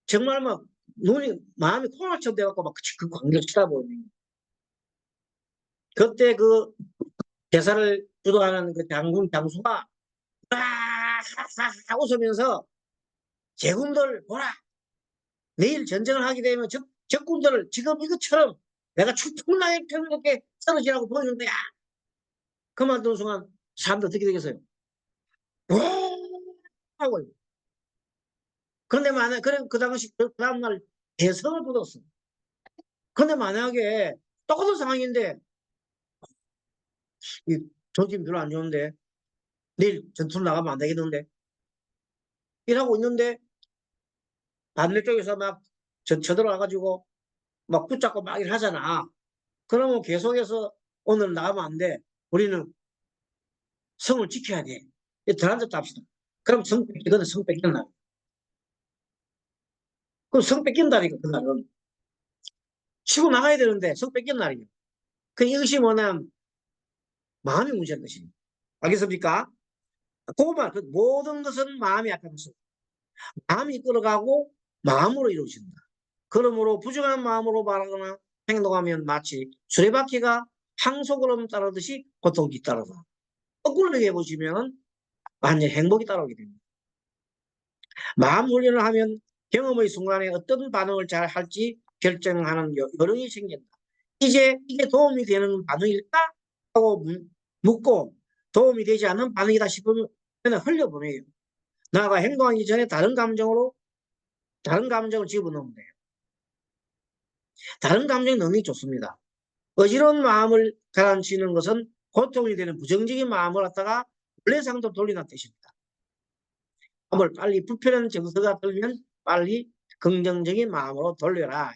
정말 막 마음이 콩알처럼 돼갖고 막 그 광경을 쳐다보는. 그때 그 대사를 주도하는 그 장수가 웃으면서 제군들 보라. 내일 전쟁을 하게 되면 적군들을 지금 이것처럼 내가 축풍나게 평렇게 쓰러지라고 보여준 거야. 그만둔 순간 사람들 어떻게 되겠어요? 하고. 그런데 만약 그 당시 그 다음날 대성을 부뒀어. 근데 만약에 똑같은 상황인데 이 조짐 별로 안 좋은데 내일 전투를 나가면 안 되겠는데 이러고 있는데 반대쪽에서 막 쳐들어와가지고 막 붙잡고 막 일하잖아. 그러면 계속해서 오늘 나가면 안 돼. 우리는 성을 지켜야 돼. 들어앉았다 합시다. 그럼 성 뺏기거든, 성 뺏기는 날. 그럼 성 뺏긴다니까, 그날은. 치고 나가야 되는데 성 뺏긴 날이에요. 이것이 뭐냐면 마음이 문제인 것이. 알겠습니까? 그말 모든 것은 마음이 앞장서. 마음이 끌어가고 마음으로 이루어진다. 그러므로 부정한 마음으로 말하거나 행동하면 마치 수레바퀴가 항속으로 따르듯이 고통이 뒤따르다. 거꾸로 얘기해 보시면 완전 행복이 따라오게 됩니다. 마음 훈련을 하면 경험의 순간에 어떤 반응을 잘 할지 결정하는 요령이 생긴다. 이제 이게 도움이 되는 반응일까? 하고 묻고 도움이 되지 않는 반응이다 싶으면 그냥 흘려보내요. 나가 행동하기 전에 다른 감정을 집어넣으면 돼요. 다른 감정이 능력이 좋습니다. 어지러운 마음을 가라앉히는 것은 고통이 되는 부정적인 마음을 갖다가 원래 상태로 돌리는 뜻입니다. 마음을 빨리 불편한 정서가 들면 빨리 긍정적인 마음으로 돌려라.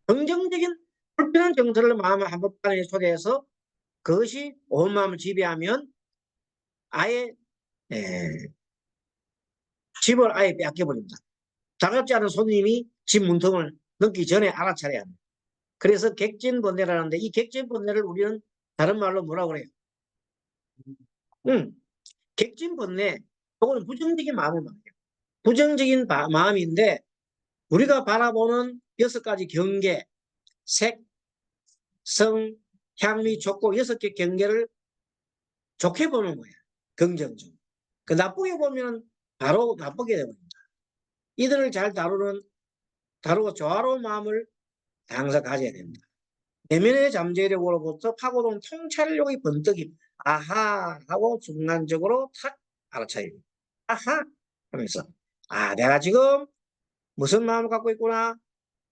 긍정적인 불편한 정서를 마음 한복판에 초대해서 그것이 온 마음을 지배하면 아예 집을 아예 빼앗겨버립니다. 다갑지 않은 손님이 집 문턱을 넘기 전에 알아차려야 합니다. 그래서 객진번뇌라는데 이 객진번뇌를 우리는 다른 말로 뭐라고 그래요? 객진번뇌. 그거는 부정적인 마음을 말해요. 부정적인 마음인데 우리가 바라보는 6가지 경계, 색, 성, 향미, 촉고 6개 경계를 좋게 보는 거예요. 긍정적. 나쁘게 보면 바로 나쁘게 되거든요. 이들을 잘 다루고 조화로운 마음을 항상 가져야 됩니다. 내면의 잠재력으로부터 파고든 통찰력의 번뜩임, 아하 하고 순간적으로 탁 알아차립니다. 아하 하면서 내가 지금 무슨 마음을 갖고 있구나,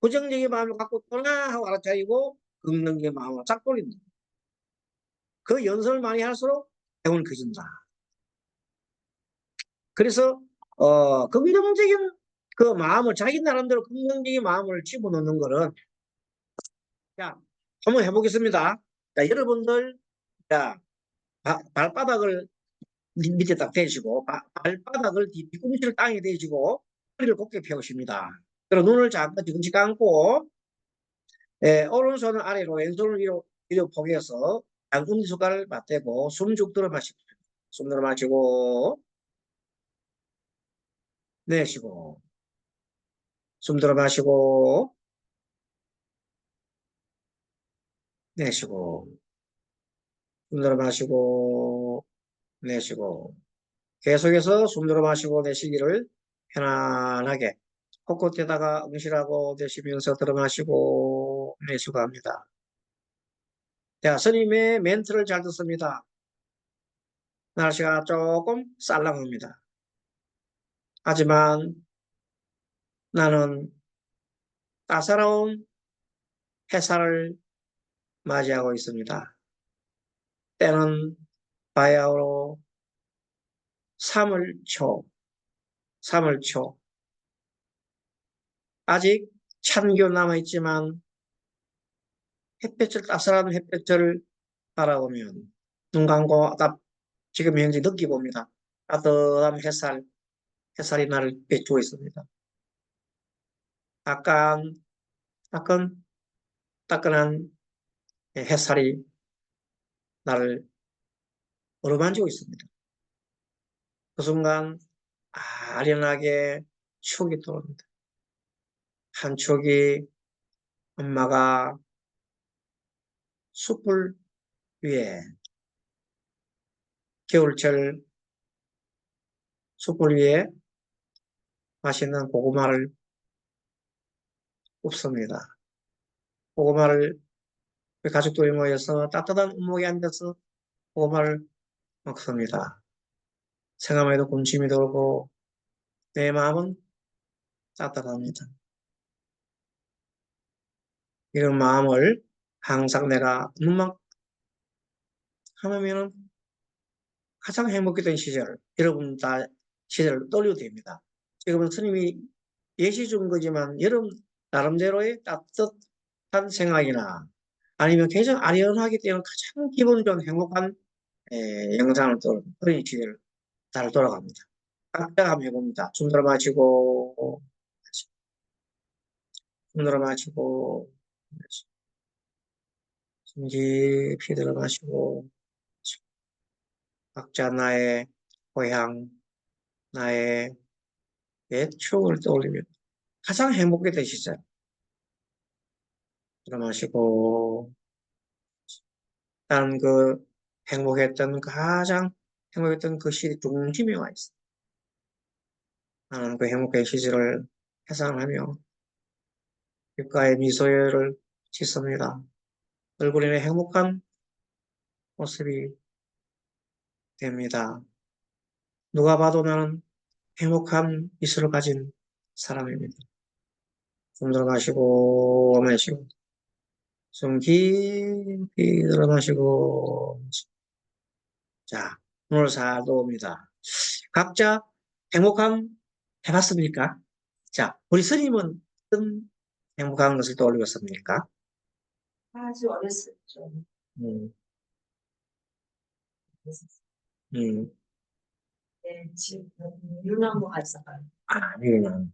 부정적인 마음을 갖고 있구나 하고 알아차리고 긍정적인 마음을 쫙 돌립니다. 그 연습을 많이 할수록 행운이 커진다. 그래서 긍정적인 그 마음을 자기 나름대로 긍정적인 마음을 집어넣는 거는 자 한번 해보겠습니다. 자 여러분들 자 발바닥을 밑에 딱 대시고 발바닥을 뒤꿈치를 땅에 대시고 허리를 곧게 펴십니다. 그리고 눈을 잠깐 뒤꿈치 감고 오른손을 아래로 왼손을 위로 포개서 엄지손가락을 맞대고 숨 쭉 들어 마십시오. 숨 들어 마시고 내쉬고 숨 들어 마시고 내쉬고 숨 들어 마시고 내쉬고 계속해서 숨 들어 마시고 내쉬기를 편안하게 코끝에다가 응시라고 내쉬면서 들어 마시고 내쉬고 합니다. 자, 스님의 멘트를 잘 듣습니다. 날씨가 조금 쌀랑합니다. 하지만 나는 따사로운 햇살을 맞이하고 있습니다. 때는 바야흐로 3월 초, 3월 초. 아직 찬기운 남아있지만 따스한 햇볕을 바라보면 눈 감고 지금 현재 느껴봅니다. 따뜻한 햇살이 나를 비추고 있습니다. 따끈, 따끈한 햇살이 나를 어루만지고 있습니다. 그 순간 아련하게 추억이 떠오릅니다. 한 추억이 엄마가 숯불 위에 겨울철 숯불 위에 맛있는 고구마를 굽습니다. 고구마를 가족들이 모여서 따뜻한 운목에 앉아서 고구마를 먹습니다. 생각만 해도 군침이 돌고 내 마음은 따뜻합니다. 이런 마음을 항상 내가 눈만 감으면은 가장 행복했던 시절, 여러분 다 시절을 떠올려도 됩니다. 지금은 스님이 예시 준 거지만 여러분 나름대로의 따뜻한 생각이나 아니면 굉장히 아련하기 때문에 가장 기분 좋은 행복한 영상을 또 그런 시절 잘 돌아갑니다. 각자 한번 해봅니다. 숨 들어 마시고, 숨 들어 마시고, 숨 깊이 들어 마시고, 각자 나의 고향, 나의 옛 추억을 떠올리며 가장 행복했던 시절 들어 마시고, 나는 가장 행복했던 그 시기 중심에 와 있어. 나는 그 행복한 시절을 회상하며 귓가에 미소를 짓습니다. 얼굴에는 행복한 모습이 됩니다. 누가 봐도 나는 행복한 미소를 가진 사람입니다. 숨 들어 마시고, 마시고, 숨 깊이 들어 마시고, 자, 오늘 잘 도웁니다. 각자 행복함 해봤습니까? 자, 우리 스님은 어떤 행복한 것을 떠올리셨습니까? 아주 어렸을 때 음, 음, 네, 지금 유나무가 있어요. 이거는,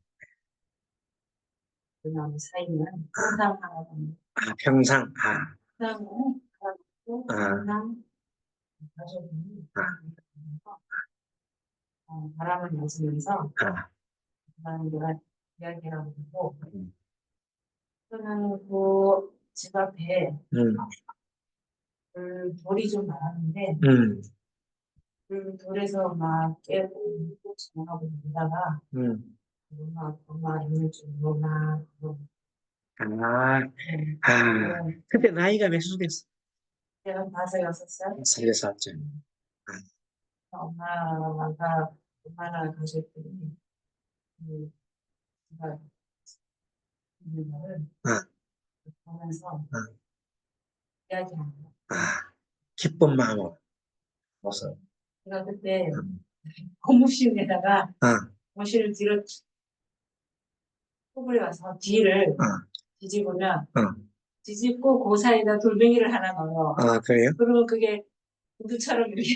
유나무 사이는 항상 하거든요. 평상, 항상은 가지고 아, 항상 가족이 바람을 맞으면서 아, 나는 내가 이야기하고 있고 음, 그러면 그집 앞에 음, 돌이 좀 많았는데 음, 돌에서 막 깨고 전화하고 있다가 음. 엄마 있는 줄 모르나 아, 그때 나이가 몇 살 됐어? 제가 5, 6살 살려서 왔죠. 엄마가 엄마랑 가셨더니 제가 있는 거를 아, 보면서 아, 이야기하는 거예요. 기쁜 마음으로. 와서, 제가 그때 음, 고무신에다가 아, 고무신을 뒤로 톡을 와서 뒤를 아, 뒤집으면 아, 뒤집고 그 사이에다 돌멩이를 하나 넣어요. 그래요? 그러면 그게 구두처럼 이렇게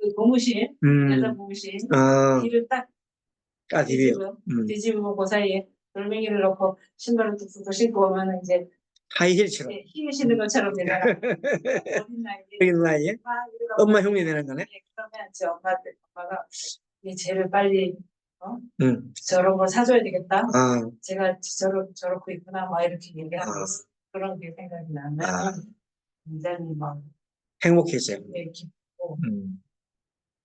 그 고무신 여자 음, 고무신 아, 뒤를 딱 까디비요. 뒤집으면 그 사이에 돌멩이를 넣고 신발을 뚝뚝 신고 오면 이제 하이힐처럼. 힐 신는 것처럼 내가 어린 나이에 어린 나이에 막 엄마 이러고 흉내 내는 거네. 그러면 제 엄마가 이 쟤를 빨리 음, 저런 걸 사줘야 되겠다. 아, 제가 저렇고 있구나 막 이렇게 얘기하고 아, 있어. 그런 게 생각이 나면 아, 굉장히 막 행복해져요. 기쁘고 음,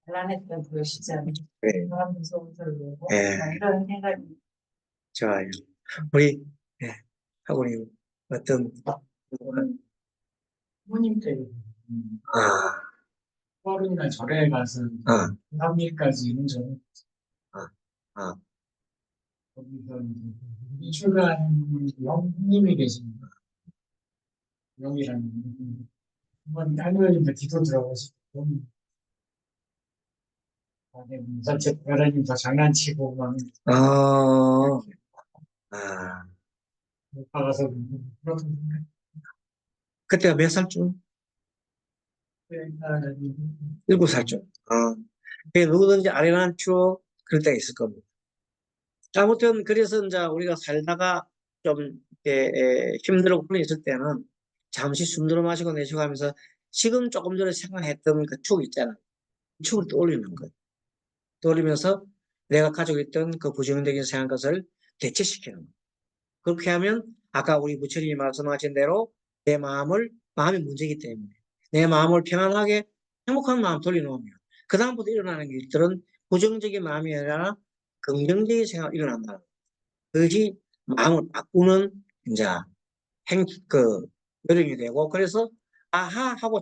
단란했던 그 시절 그래. 하면서 웃어보고 예, 이런 생각이 좋아요. 우리, 예, 하고님, 어떤, 부모님들 아, 서울이나 절에 가서 아, 3일까지는 좀 아, 아, 거기서 이제 출간 형님이 계십니다. 형이라는 분이 한번 할머니도 기도 들어보시고 전체 여러님도 장난치고 막 아, 아, 가서 그런 그때가 몇 살쯤? 그런 7살쯤. 누구든지 아련한 추억 그럴 때가 있을 겁니다. 아무튼 그래서 이제 우리가 살다가 좀 힘들고 그런 있을 때는 잠시 숨 들어 마시고 내쉬고 하면서 지금 조금 전에 생각했던 그 추억 있잖아요. 그 추억을 떠올리는 거예요. 떠올리면서 내가 가지고 있던 그 부정적인 생각 것을 대체시키는 거예요. 그렇게 하면 아까 우리 부처님이 말씀하신 대로 내 마음이 문제이기 때문에 내 마음을 편안하게 행복한 마음 돌려놓으면 그다음부터 일어나는 일들은 부정적인 마음이 아니라 긍정적인 생각이 일어난다. 그것이 마음을 바꾸는 이제 요령이 되고 그래서 아하 하고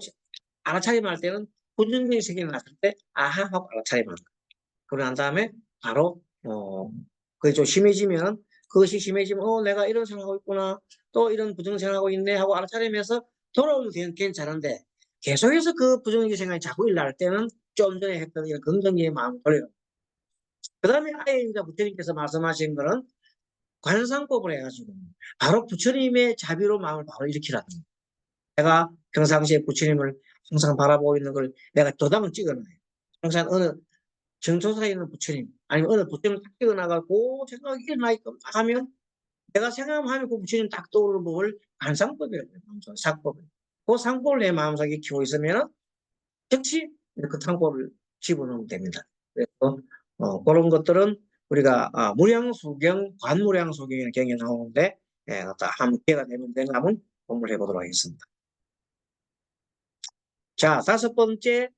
알아차림할 때는 부정적인 생각이 났을 때 아하 하고 알아차림하는 거예요. 그러고 난 다음에 바로 그게 좀 심해지면 그것이 심해지면 내가 이런 생각하고 있구나. 또 이런 부정 생각하고 있네 하고 알아차리면서 돌아오면 괜찮은데 계속해서 그 부정적인 생각이 자꾸 일어날 때는 좀 전에 했던 이런 긍정적인 마음을 돌려요. 그 다음에 아예 이제 부처님께서 말씀하신 거는 관상법을 해가지고 바로 부처님의 자비로 마음을 바로 일으키라는 거예요. 내가 평상시에 부처님을 항상 바라보고 있는 걸 내가 도장을 찍어놔요. 항상 어느 정토사에 있는 부처님 아니면 어느 부처님을 딱 찍어놔가고 생각이 일어나게끔 하면 내가 생각하면 그 부처님 딱 떠오르는 법을 관상법이라고 해요. 상법을. 그 상법을 내 마음속에 키우고 있으면 즉시 그 상법을 집어넣으면 됩니다. 그래서 그런 것들은 우리가 무량수경, 관무량수경이라는 경에 나오는데 한 기회가 되면 한번 공부를 해보도록 하겠습니다. 자, 다섯 번째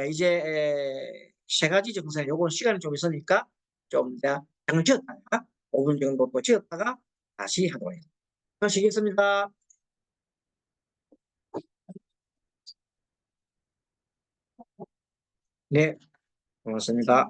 이제 세 가지 정세, 요건 시간이 좀 있으니까 좀 잠깐 쉬었다가 5분 정도 또 쉬었다가 다시 하도록 하겠습니다. 쉬겠습니다. 네, 고맙습니다.